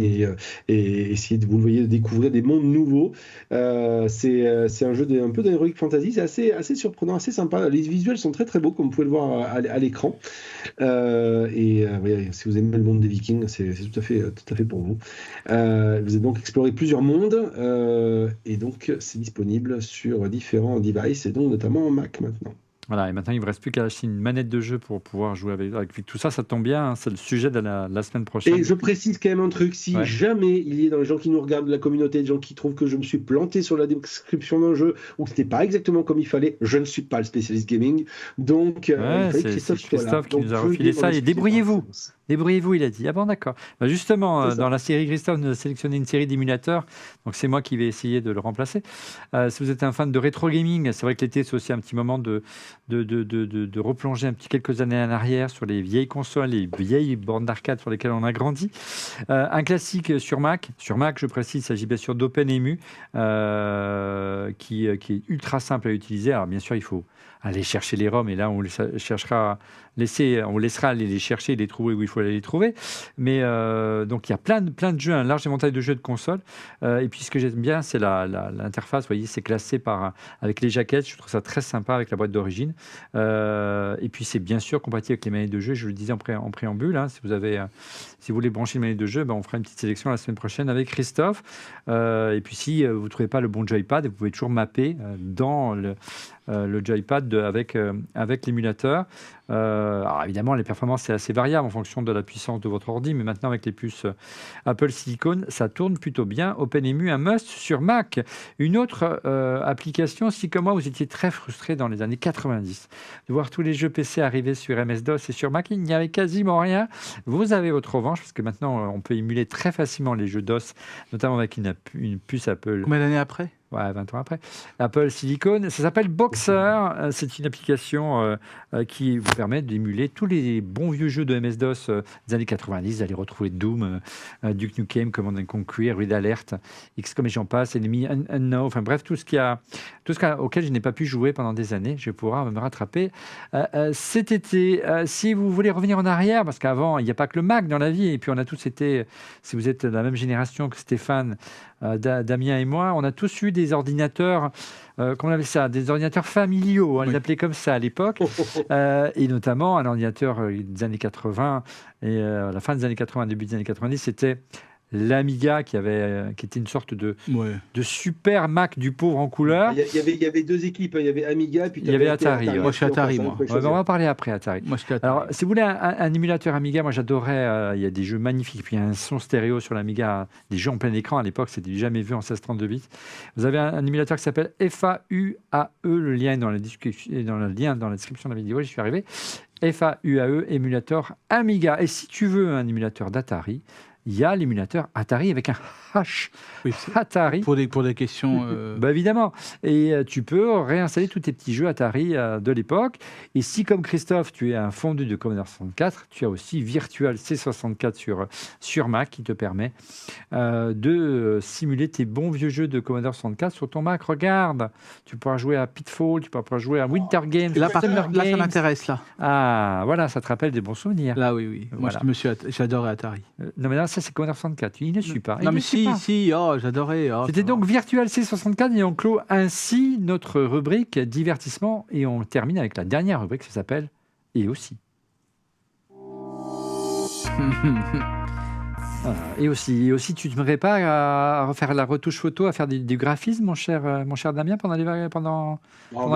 et essayer vous le voyez, de découvrir des mondes nouveaux. C'est un jeu un peu d'heroic fantasy, c'est assez surprenant, assez sympa. Les visuels sont très très beaux, comme vous pouvez le voir à l'écran. Oui, si vous aimez le monde des Vikings, c'est tout à fait pour vous. Vous allez donc explorer plusieurs mondes, et donc c'est disponible sur différents devices, et donc notamment en Mac maintenant. Voilà, et maintenant il ne vous reste plus qu'à acheter une manette de jeu pour pouvoir jouer avec tout ça. Ça tombe bien, hein, c'est le sujet de la semaine prochaine. Et je précise quand même un truc, si jamais il y a dans les gens qui nous regardent de la communauté, des gens qui trouvent que je me suis planté sur la description d'un jeu ou que ce n'était pas exactement comme il fallait, je ne suis pas le spécialiste gaming. Donc, il fallait que c'est Christophe qui donc, nous a refilé ça. Et débrouillez-vous. Débrouillez-vous, il a dit. Ah bon, d'accord. Bah justement, dans la série, Christophe nous a sélectionné une série d'émulateurs. Donc, c'est moi qui vais essayer de le remplacer. Si vous êtes un fan de rétro gaming, c'est vrai que l'été, c'est aussi un petit moment de replonger quelques années en arrière sur les vieilles consoles, les vieilles bornes d'arcade sur lesquelles on a grandi. Un classique sur Mac. Sur Mac, je précise, il s'agit bien sûr d'OpenEmu, qui est ultra simple à utiliser. Alors, bien sûr, il faut aller chercher les ROM, et là, on laissera aller les chercher et les trouver où il faut aller les trouver. Mais donc, il y a plein de jeux, un large éventail de jeux de console. Et puis, ce que j'aime bien, c'est l'interface. Vous voyez, c'est classé avec les jaquettes. Je trouve ça très sympa avec la boîte d'origine. Et puis, c'est bien sûr compatible avec les manettes de jeu. Je le disais en préambule, hein, si vous voulez brancher une manette de jeu, on fera une petite sélection la semaine prochaine avec Christophe. Et puis, si vous ne trouvez pas le bon joypad, vous pouvez toujours mapper dans le joypad avec l'émulateur. Alors évidemment, les performances, c'est assez variable en fonction de la puissance de votre ordi, mais maintenant avec les puces Apple Silicon, ça tourne plutôt bien. OpenEmu, un must sur Mac. Une autre application, si comme moi, vous étiez très frustré dans les années 90 de voir tous les jeux PC arriver sur MS-DOS et sur Mac, il n'y avait quasiment rien. Vous avez votre revanche, parce que maintenant, on peut émuler très facilement les jeux DOS, notamment avec une puce Apple. Combien d'années après ? Ouais, 20 ans après. Apple Silicon, ça s'appelle Boxer. C'est une application qui vous permet d'émuler tous les bons vieux jeux de MS-DOS des années 90. Vous allez retrouver Doom, Duke Nukem, Command & Conquer, Red Alert, XCOM et j'en passe, Enemy Unknown, enfin bref, tout ce auquel je n'ai pas pu jouer pendant des années. Je vais pouvoir me rattraper cet été. Si vous voulez revenir en arrière, parce qu'avant, il n'y a pas que le Mac dans la vie, et puis on a tous été, si vous êtes de la même génération que Stéphane, Damien et moi, on a tous eu des ordinateurs, comment on appelait ça, des ordinateurs familiaux, on les appelait comme ça à l'époque, et notamment un ordinateur des années 80 et la fin des années 80, début des années 90, c'était l'Amiga qui était une sorte de super Mac du pauvre en couleur. Il y avait deux équipes, il y avait Amiga, puis il y avait Atari. Moi, je suis Atari, moi. On va en parler après, Atari. Moi, je suis Atari. Alors, si vous voulez un émulateur Amiga, moi j'adorais, il y a des jeux magnifiques, puis il y a un son stéréo sur l'Amiga, des jeux en plein écran à l'époque, c'était du jamais vu en 1632 bits. Vous avez un émulateur qui s'appelle FAUAE, le lien est dans la description de la vidéo, j'y suis arrivé. FAUAE, émulateur Amiga. Et si tu veux un émulateur d'Atari, il y a l'émulateur Atari avec un H. Oui, Atari. Pour des questions. Bah évidemment. Et tu peux réinstaller tous tes petits jeux Atari de l'époque. Et si, comme Christophe, tu es un fondu de Commodore 64, tu as aussi Virtual C64 sur Mac qui te permet de simuler tes bons vieux jeux de Commodore 64 sur ton Mac. Regarde, tu pourras jouer à Pitfall, tu pourras jouer à Winter Games. Là, ça m'intéresse, là. Ah, voilà, ça te rappelle des bons souvenirs. Là, oui. Voilà. Moi, j'adorais Atari. Non, mais là, ça, c'est Commodore 64. Il ne suit pas. Non, mais si, j'adorais. C'était donc Virtual C64 et on clôt ainsi notre rubrique divertissement et on termine avec la dernière rubrique qui s'appelle Et aussi. Et aussi, tu ne t'aimerais pas à refaire la retouche photo, à faire du graphisme, mon cher Damien, pendant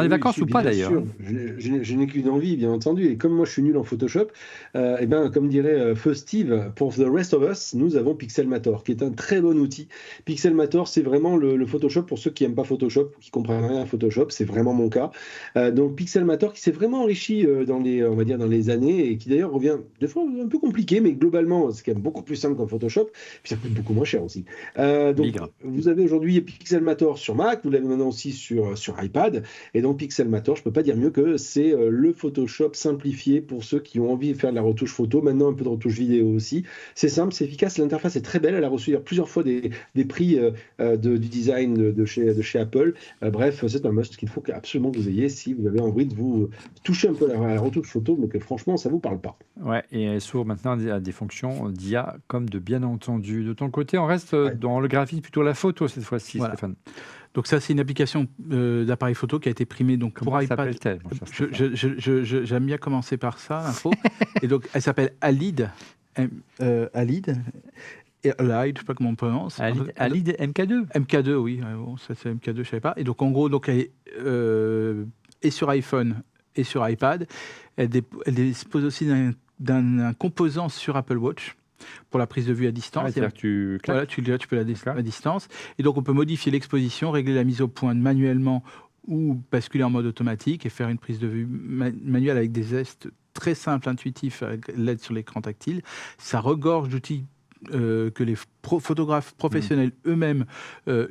les vacances ou pas d'ailleurs? Je n'ai qu'une envie, bien entendu. Et comme moi, je suis nul en Photoshop, comme dirait Feu Steve, pour The Rest of Us, nous avons Pixelmator, qui est un très bon outil. Pixelmator, c'est vraiment le Photoshop pour ceux qui n'aiment pas Photoshop, qui ne comprennent rien à Photoshop. C'est vraiment mon cas. Donc Pixelmator, qui s'est vraiment enrichi dans les années et qui d'ailleurs revient des fois un peu compliqué, mais globalement, c'est quand même beaucoup plus simple qu'en Photoshop, puis ça coûte beaucoup moins cher aussi. Donc, vous avez aujourd'hui Pixelmator sur Mac, vous l'avez maintenant aussi sur iPad, et donc Pixelmator, je ne peux pas dire mieux que c'est le Photoshop simplifié pour ceux qui ont envie de faire de la retouche photo, maintenant un peu de retouche vidéo aussi. C'est simple, c'est efficace, l'interface est très belle, elle a reçu plusieurs fois des prix du design de chez Apple. Bref, c'est un must qu'il faut absolument que vous ayez si vous avez envie de vous toucher un peu à la retouche photo, mais que franchement, ça ne vous parle pas. Ouais, et elle s'ouvre maintenant à des fonctions d'IA comme de bien entendu. De ton côté, on reste dans le graphisme, plutôt la photo cette fois-ci, voilà. Stéphane. Donc ça, c'est une application d'appareil photo qui a été primée donc pour iPad. J'aime bien commencer par ça, l'info. Et donc, elle s'appelle Alid. Alid. Et Alid, je sais pas comment on prononce. Alid MK2. MK2, oui. Bon, ça c'est MK2, je savais pas. Et donc en gros, elle est sur iPhone et sur iPad. Elle dispose aussi d'un composant sur Apple Watch pour la prise de vue à distance. C'est-à-dire que tu peux la distance. Et donc, on peut modifier l'exposition, régler la mise au point manuellement ou basculer en mode automatique et faire une prise de vue manuelle avec des gestes très simples, intuitifs, avec l'aide sur l'écran tactile. Ça regorge d'outils que les photographes professionnels eux-mêmes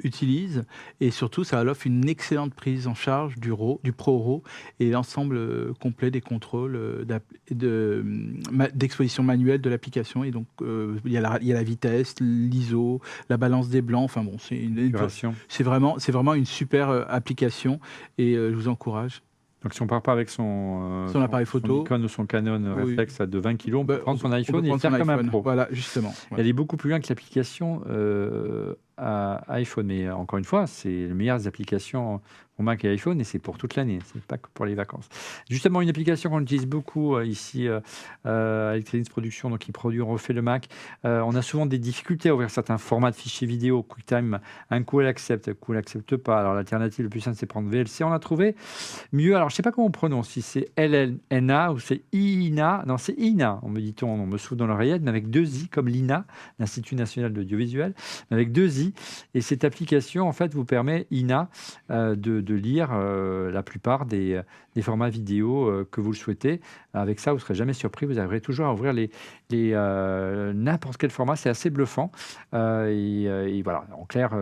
utilisent, et surtout ça offre une excellente prise en charge du ProRAW et l'ensemble complet des contrôles d'exposition manuelle de l'application. Et donc il y a la vitesse, l'ISO, la balance des blancs, enfin bon, c'est vraiment une super application, et je vous encourage. Donc si on ne part pas avec son appareil photo, son Nikon ou son Canon réflexe de 20 kg, on peut prendre son iPhone et faire comme un pro. Voilà, justement. Elle est beaucoup plus loin que l'application à iPhone. Mais encore une fois, c'est les meilleures applications pour Mac et iPhone, et c'est pour toute l'année, c'est pas que pour les vacances. Justement, une application qu'on utilise beaucoup ici à Electronics Production, donc qui produit, on refait le Mac. On a souvent des difficultés à ouvrir certains formats de fichiers vidéo. QuickTime, un coup elle accepte, un coup elle accepte pas. Alors l'alternative le plus simple, c'est prendre VLC. On a trouvé mieux. Alors je sais pas comment on prononce, si c'est LLNA ou c'est INA. Non, c'est INA. On me souffle dans l'oreillette, mais avec 2 I, comme l'INA, l'Institut National de l'Audiovisuel, avec 2 I. Et cette application, en fait, vous permet, INA, de lire la plupart des formats vidéo que vous le souhaitez. Avec ça, vous ne serez jamais surpris. Vous arriverez toujours à ouvrir n'importe quel format. C'est assez bluffant. Et voilà. En clair,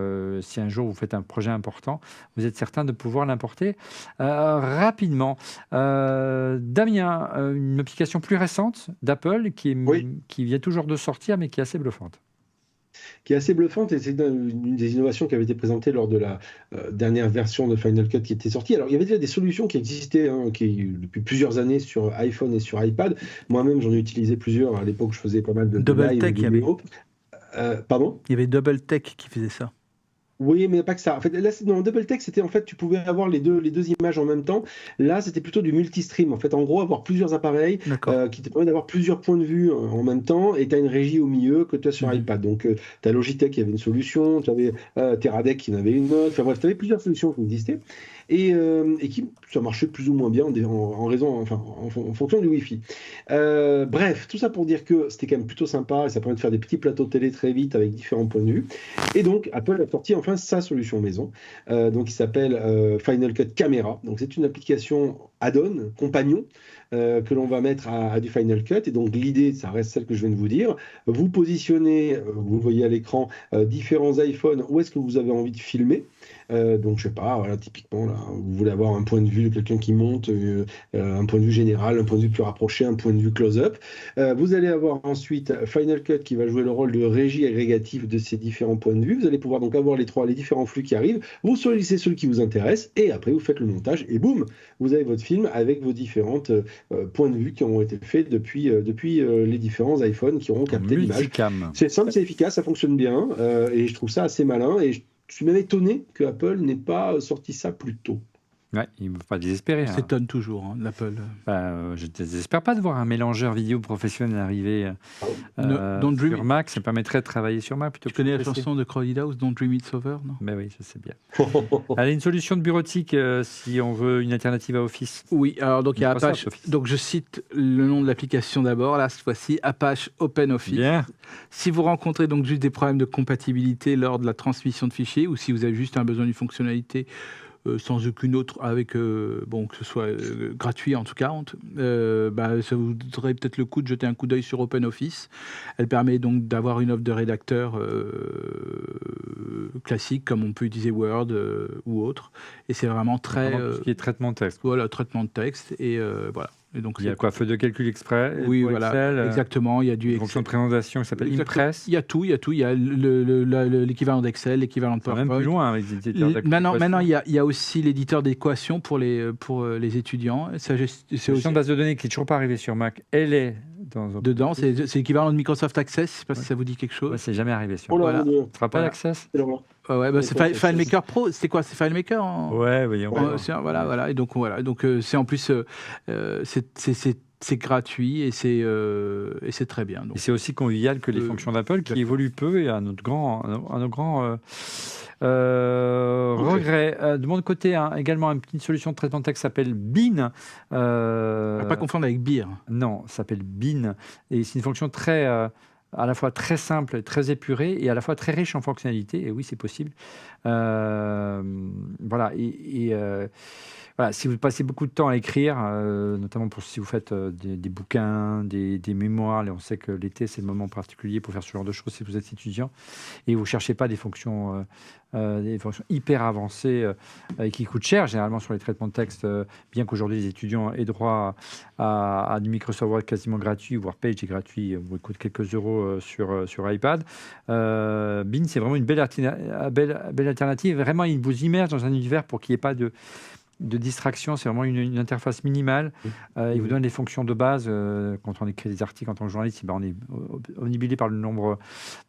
si un jour vous faites un projet important, vous êtes certain de pouvoir l'importer rapidement. Damien, une application plus récente d'Apple qui vient toujours de sortir, mais qui est assez bluffante. Qui est assez bluffante, et c'est une des innovations qui avait été présentée lors de la dernière version de Final Cut qui était sortie. Alors, il y avait déjà des solutions qui existaient depuis plusieurs années sur iPhone et sur iPad. Moi-même, j'en ai utilisé plusieurs. À l'époque, je faisais pas mal de Double Tech, pardon ? Il y avait Double Tech qui faisait ça. Oui, mais pas que ça. En fait, là, dans Double Text, c'était en fait, tu pouvais avoir les deux images en même temps. Là, c'était plutôt du multistream. En fait, en gros, avoir plusieurs appareils D'accord. qui te permettent d'avoir plusieurs points de vue en même temps, et tu as une régie au milieu que tu as sur Mhm. iPad. Donc, tu as Logitech qui avait une solution, tu avais Teradek qui en avait une autre. Enfin bref, tu avais plusieurs solutions qui existaient et qui ça marchait plus ou moins bien en raison, enfin, en fonction du Wi-Fi. Bref, tout ça pour dire que c'était quand même plutôt sympa et ça permet de faire des petits plateaux de télé très vite avec différents points de vue. Et donc, Apple a sorti enfin sa solution maison, donc il s'appelle Final Cut Camera. Donc, c'est une application add-on, compagnon, que l'on va mettre à du Final Cut. Et donc, l'idée, ça reste celle que je viens de vous dire. Vous positionnez, vous voyez à l'écran, différents iPhones où est-ce que vous avez envie de filmer. Donc, je sais pas, voilà, typiquement, là, vous voulez avoir un point de vue de quelqu'un qui monte, un point de vue général, un point de vue plus rapproché, un point de vue close-up. Vous allez avoir ensuite Final Cut qui va jouer le rôle de régie agrégative de ces différents points de vue. Vous allez pouvoir donc avoir les différents flux qui arrivent. Vous choisissez celui qui vous intéresse et après vous faites le montage et boum, vous avez votre film avec vos différentes points de vue qui ont été faits depuis les différents iPhones qui auront capté l'image. Multicam. C'est simple, c'est efficace, ça fonctionne bien et je trouve ça assez malin et je suis même étonné que Apple n'ait pas sorti ça plus tôt. Ouais, il ne faut pas désespérer. On s'étonne toujours, hein, l'Apple. Je ne désespère pas de voir un mélangeur vidéo professionnel arriver Don't Dream sur Mac. Ça permettrait de travailler sur Mac plutôt Tu que connais sur la PC. chanson de Crowded House, Don't Dream It's Over, non? Ben oui, je sais bien. Allez, une solution de bureautique si on veut une alternative à Office. Oui, alors donc il y a Microsoft Apache. Office. Donc je cite le nom de l'application d'abord, là cette fois-ci, Apache OpenOffice. Bien. Si vous rencontrez donc juste des problèmes de compatibilité lors de la transmission de fichiers ou si vous avez juste un besoin d'une fonctionnalité sans aucune autre, avec bon que ce soit gratuit en tout cas, ça vous vaudrait peut-être le coup de jeter un coup d'œil sur OpenOffice. Elle permet donc d'avoir une offre de rédacteur classique comme on peut utiliser Word ou autre, et c'est vraiment très Vraiment tout ce qui est traitement de texte. voilà, traitement de texte et voilà. Et donc Il y a quoi, feu de calcul exprès oui, pour voilà, Excel, exactement. Il y a du une fonction de présentation qui s'appelle Exactement. Impress. Il y a tout. Il y a l'équivalent d'Excel, l'équivalent de Ça va même PowerPoint. plus loin avec des éditeurs Maintenant, il y a aussi l'éditeur d'équations pour les étudiants. C'est C'est aussi de base de données qui n'est toujours pas arrivée sur Mac. Elle est dans un... dedans. C'est l'équivalent de Microsoft Access. Je ne sais pas si ça vous dit quelque chose. Ouais, c'est jamais arrivé sur Oh Mac. là, Voilà. mon Dieu. Tu te rappelles Voilà. Access? C'est l'horreur. Ouais, bah, c'est Microsoft Access. FileMaker Pro. C'était quoi? C'est FileMaker Ouais, voyons. voilà. Et donc c'est en plus c'est gratuit et c'est très bien. Donc. Et c'est aussi convivial que les fonctions d'Apple qui évoluent peu et à notre grand regret. De mon côté, également une petite solution de traitement de texte s'appelle Bean. On va pas confondre avec Beer. Non, ça s'appelle Bean. Et c'est une fonction très, à la fois très simple, très épurée et à la fois très riche en fonctionnalités. Et oui, c'est possible. Voilà. Voilà, si vous passez beaucoup de temps à écrire, notamment si vous faites des bouquins, des mémoires, et on sait que l'été, c'est le moment particulier pour faire ce genre de choses si vous êtes étudiant, et vous ne cherchez pas des fonctions hyper avancées et qui coûtent cher, généralement sur les traitements de texte, bien qu'aujourd'hui les étudiants aient droit à du Microsoft Word quasiment gratuit, voire Page est gratuit, il coûte quelques euros sur iPad. Bean, c'est vraiment une belle alternative. Vraiment, il vous immerge dans un univers pour qu'il n'y ait pas de distraction, c'est vraiment une interface minimale. Il vous donne les fonctions de base. Quand on écrit des articles en tant que journaliste, on est omnibulé par le nombre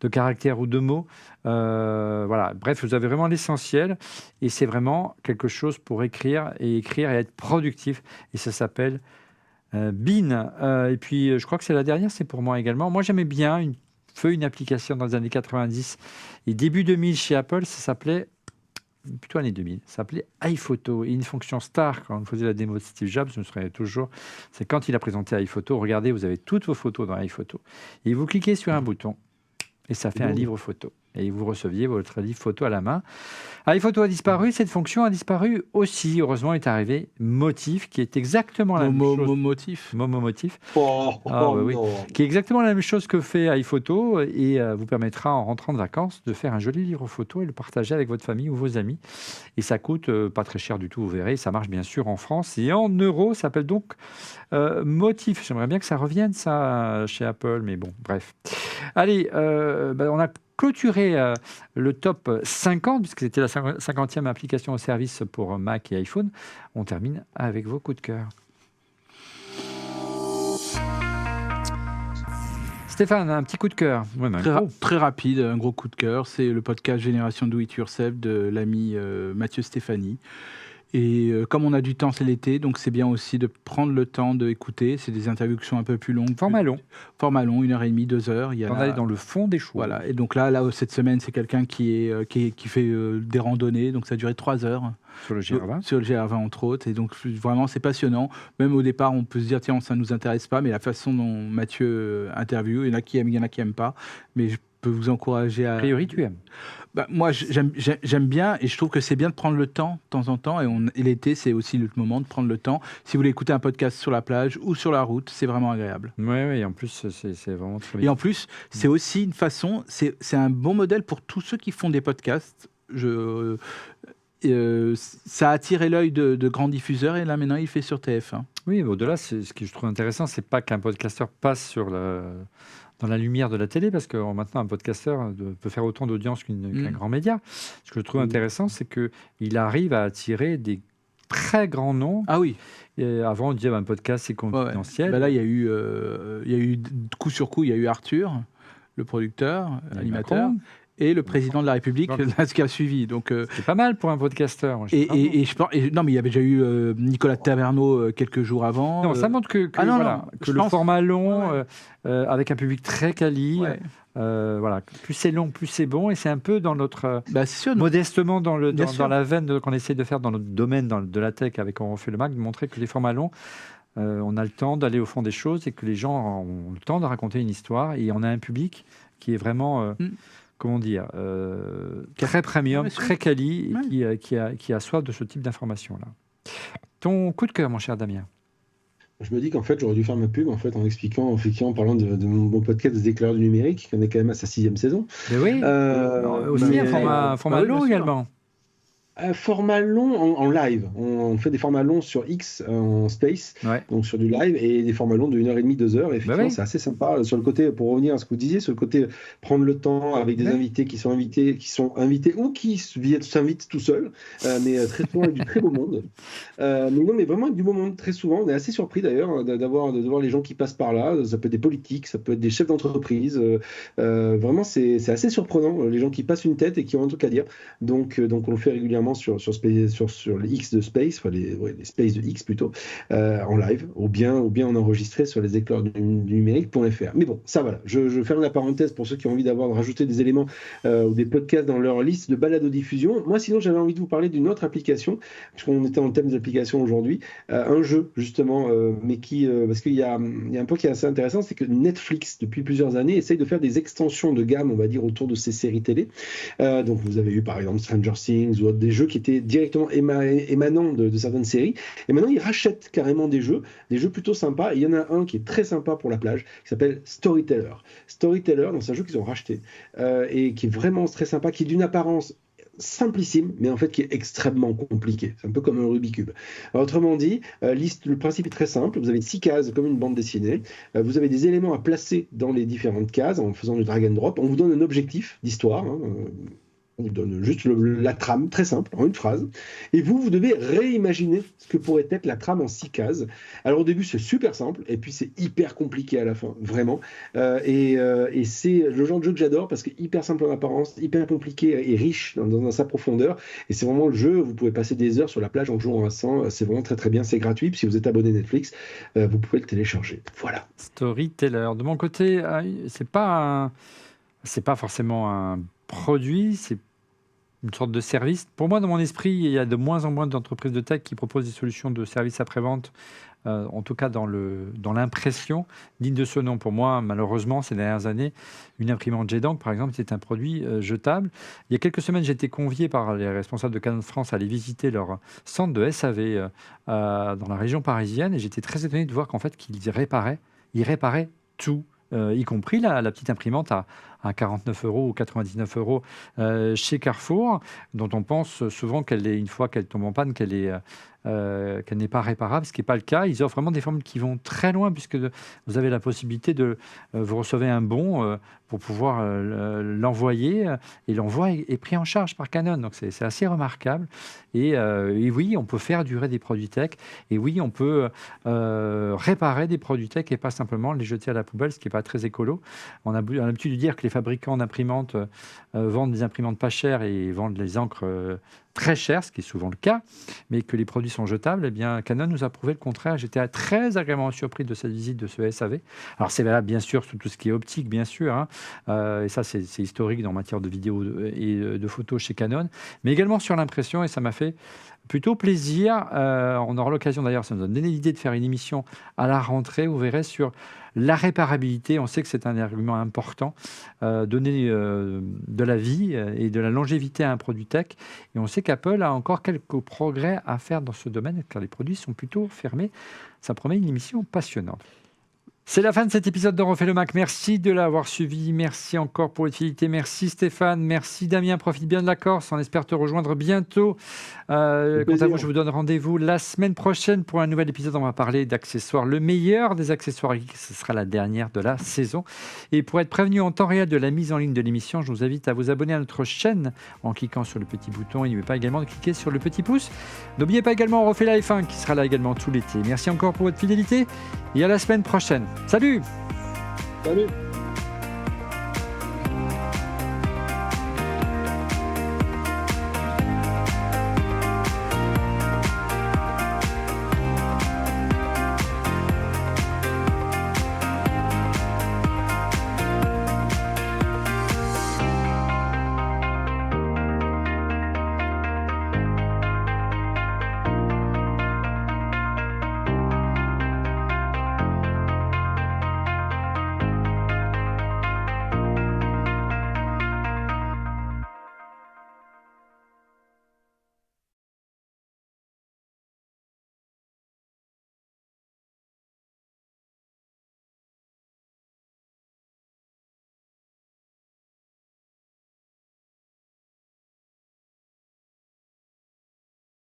de caractères ou de mots. Voilà. Bref, vous avez vraiment l'essentiel et c'est vraiment quelque chose pour écrire et être productif. Et ça s'appelle Bean. Et puis, je crois que c'est la dernière, c'est pour moi également. Moi, j'aimais bien une application dans les années 90 et début 2000 chez Apple, ça s'appelait plutôt années 2000, ça s'appelait iPhoto. Et une fonction star, quand on faisait la démo de Steve Jobs, je me souviens toujours, c'est quand il a présenté iPhoto, regardez, vous avez toutes vos photos dans iPhoto. Et vous cliquez sur un bouton, et ça fait un livre photo. Et vous receviez votre livre photo à la main. iPhoto a disparu, cette fonction a disparu aussi. Heureusement, est arrivé Motif, qui est exactement la même chose. Motif. Oui. Qui est exactement la même chose que fait iPhoto et vous permettra, en rentrant de vacances, de faire un joli livre photo et le partager avec votre famille ou vos amis. Et ça coûte pas très cher du tout, vous verrez. Ça marche bien sûr en France et en euros. Ça s'appelle donc Motif. J'aimerais bien que ça revienne, ça, chez Apple, mais bon, bref. Allez, on a clôturé le top 50, puisque c'était la 50e application au service pour Mac et iPhone. On termine avec vos coups de cœur. Stéphane, un petit coup de cœur. Ouais, mais Très rapide, un gros coup de cœur, c'est le podcast Génération Do It Yourself de l'ami Mathieu Stéphanie. Et comme on a du temps, c'est l'été, donc c'est bien aussi de prendre le temps d'écouter. C'est des interviews qui sont un peu plus longues. Format long. Format long, 1h30, 2 heures. Il y a On aller dans le fond des choses. Voilà. Et donc là, cette semaine, c'est quelqu'un qui fait des randonnées, donc ça a duré 3 heures. Sur le GR20. Sur le GR20, entre autres. Et donc, vraiment, c'est passionnant. Même au départ, on peut se dire, tiens, ça ne nous intéresse pas, mais la façon dont Mathieu interviewe, il y en a qui aiment, il y en a qui n'aiment pas. Mais je peux vous encourager à... A priori, tu aimes. Moi, j'aime bien, et je trouve que c'est bien de prendre le temps, de temps en temps. Et l'été, c'est aussi le moment de prendre le temps. Si vous voulez écouter un podcast sur la plage ou sur la route, c'est vraiment agréable. Oui, en plus, c'est vraiment très bien. Et en plus, c'est aussi une façon, c'est un bon modèle pour tous ceux qui font des podcasts. Ça a attiré l'œil de grands diffuseurs, et là, maintenant, il fait sur TF1. Oui, mais au-delà, ce que je trouve intéressant, c'est pas qu'un podcasteur passe dans la lumière de la télé, parce que maintenant, un podcasteur peut faire autant d'audience qu'un grand média. Ce que je trouve intéressant, c'est qu'il arrive à attirer des très grands noms. Ah oui. Et avant, on disait un podcast, c'est confidentiel. Là, il y a eu coup sur coup, il y a eu Arthur, le producteur, animateur. Macron. Et le président de la République, ce qui a suivi. Donc, c'est pas mal pour un podcasteur. Non, mais il y avait déjà eu Nicolas Taverneau quelques jours avant. Non, ça montre que le format long, avec un public très quali. Ouais. Plus c'est long, plus c'est bon, et c'est un peu dans notre modestement dans la veine qu'on essaie de faire dans notre domaine de la tech avec On refait le Mac, de montrer que les formats longs, on a le temps d'aller au fond des choses et que les gens ont le temps de raconter une histoire, et on a un public qui est vraiment comment dire, très premium, très quali, et qui a soif de ce type d'informations-là. Ton coup de cœur, mon cher Damien? Je me dis qu'en fait, j'aurais dû faire ma pub en expliquant, en parlant de mon podcast des éclaireurs du numérique, qui en est quand même à sa 6e saison. Mais oui, aussi un format long également. Format long en live. On fait des formats longs sur X en space, donc sur du live, et des formats longs de 1h30, 2 heures. Et effectivement, c'est assez sympa. Sur le côté, pour revenir à ce que vous disiez, sur le côté prendre le temps avec des invités qui sont invités ou qui s'invitent tout seuls, mais très souvent avec du très beau monde. Mais vraiment avec du beau monde très souvent. On est assez surpris d'ailleurs de voir les gens qui passent par là. Ça peut être des politiques, ça peut être des chefs d'entreprise. Vraiment, c'est assez surprenant, les gens qui passent une tête et qui ont un truc à dire. Donc on le fait régulièrement sur les X de Space, les Space de X plutôt, en live, ou bien en enregistré sur les éclairs du numérique.fr. Mais bon, ça voilà, je ferme la parenthèse pour ceux qui ont envie de rajouter des éléments ou des podcasts dans leur liste de balado-diffusion. Moi, sinon, j'avais envie de vous parler d'une autre application, puisqu'on était en thème des applications aujourd'hui, un jeu justement, mais parce qu'il y a un point qui est assez intéressant, c'est que Netflix, depuis plusieurs années, essaye de faire des extensions de gamme, on va dire, autour de ces séries télé. Donc, vous avez eu par exemple Stranger Things ou des jeux qui étaient directement émanants de certaines séries. Et maintenant, ils rachètent carrément des jeux plutôt sympas. Et il y en a un qui est très sympa pour la plage, qui s'appelle Storyteller. Storyteller, c'est un jeu qu'ils ont racheté et qui est vraiment très sympa, qui est d'une apparence simplissime, mais en fait qui est extrêmement compliqué. C'est un peu comme un Rubik's Cube. Alors, autrement dit, le principe est très simple. Vous avez 6 cases comme une bande dessinée. Vous avez des éléments à placer dans les différentes cases en faisant du drag and drop. On vous donne un objectif d'histoire. On vous donne juste la trame, très simple, en une phrase. Et vous devez réimaginer ce que pourrait être la trame en 6 cases. Alors au début, c'est super simple, et puis c'est hyper compliqué à la fin, vraiment. Et c'est le genre de jeu que j'adore, parce que hyper simple en apparence, hyper compliqué et riche dans sa profondeur. Et c'est vraiment le jeu, vous pouvez passer des heures sur la plage en jouant à 100. C'est vraiment très très bien, c'est gratuit. Puis si vous êtes abonné Netflix, vous pouvez le télécharger. Voilà. Storyteller. De mon côté, c'est pas forcément un produit, c'est une sorte de service. Pour moi, dans mon esprit, il y a de moins en moins d'entreprises de tech qui proposent des solutions de services après-vente, en tout cas dans l'impression, digne de ce nom. Pour moi, malheureusement, ces dernières années, une imprimante G-Dank, par exemple, c'est un produit jetable. Il y a quelques semaines, j'ai été convié par les responsables de Canon France à aller visiter leur centre de SAV dans la région parisienne, et j'étais très étonné de voir qu'en fait, qu'ils réparaient tout. Y compris la petite imprimante à 49 € ou 99 € chez Carrefour, dont on pense souvent une fois qu'elle tombe en panne, qu'elle est qu'elle n'est pas réparable, ce qui n'est pas le cas. Ils offrent vraiment des formules qui vont très loin, puisque vous avez la possibilité de... vous recevez un bon pour pouvoir l'envoyer, et l'envoi est pris en charge par Canon. Donc c'est assez remarquable. Et oui, on peut faire durer des produits tech, et oui, on peut réparer des produits tech et pas simplement les jeter à la poubelle, ce qui n'est pas très écolo. On a l'habitude de dire que les fabricants d'imprimantes vendent des imprimantes pas chères et vendent les encres très chères, ce qui est souvent le cas, mais que les produits sont jetables. Eh bien, Canon nous a prouvé le contraire. J'étais très agréablement surpris de cette visite de ce SAV. Alors, c'est valable, bien sûr, sur tout ce qui est optique, bien sûr, hein. Et ça, c'est historique en matière de vidéo et de photos chez Canon, mais également sur l'impression, et ça m'a fait plutôt plaisir. On aura l'occasion, d'ailleurs, ça nous a donné l'idée de faire une émission à la rentrée, vous verrez, sur la réparabilité. On sait que c'est un argument important, donner de la vie et de la longévité à un produit tech. Et on sait qu'Apple a encore quelques progrès à faire dans ce domaine, car les produits sont plutôt fermés. Ça promet une émission passionnante. C'est la fin de cet épisode de Refait le Mac. Merci de l'avoir suivi. Merci encore pour votre fidélité. Merci Stéphane. Merci Damien. Profite bien de la Corse. On espère te rejoindre bientôt. Quant à vous, je vous donne rendez-vous la semaine prochaine pour un nouvel épisode. On va parler d'accessoires. Le meilleur des accessoires geeks. Ce sera la dernière de la saison. Et pour être prévenu en temps réel de la mise en ligne de l'émission, je vous invite à vous abonner à notre chaîne en cliquant sur le petit bouton. Et n'oubliez pas également de cliquer sur le petit pouce. N'oubliez pas également On refait la F1 qui sera là également tout l'été. Merci encore pour votre fidélité et à la semaine prochaine. Salut! Salut!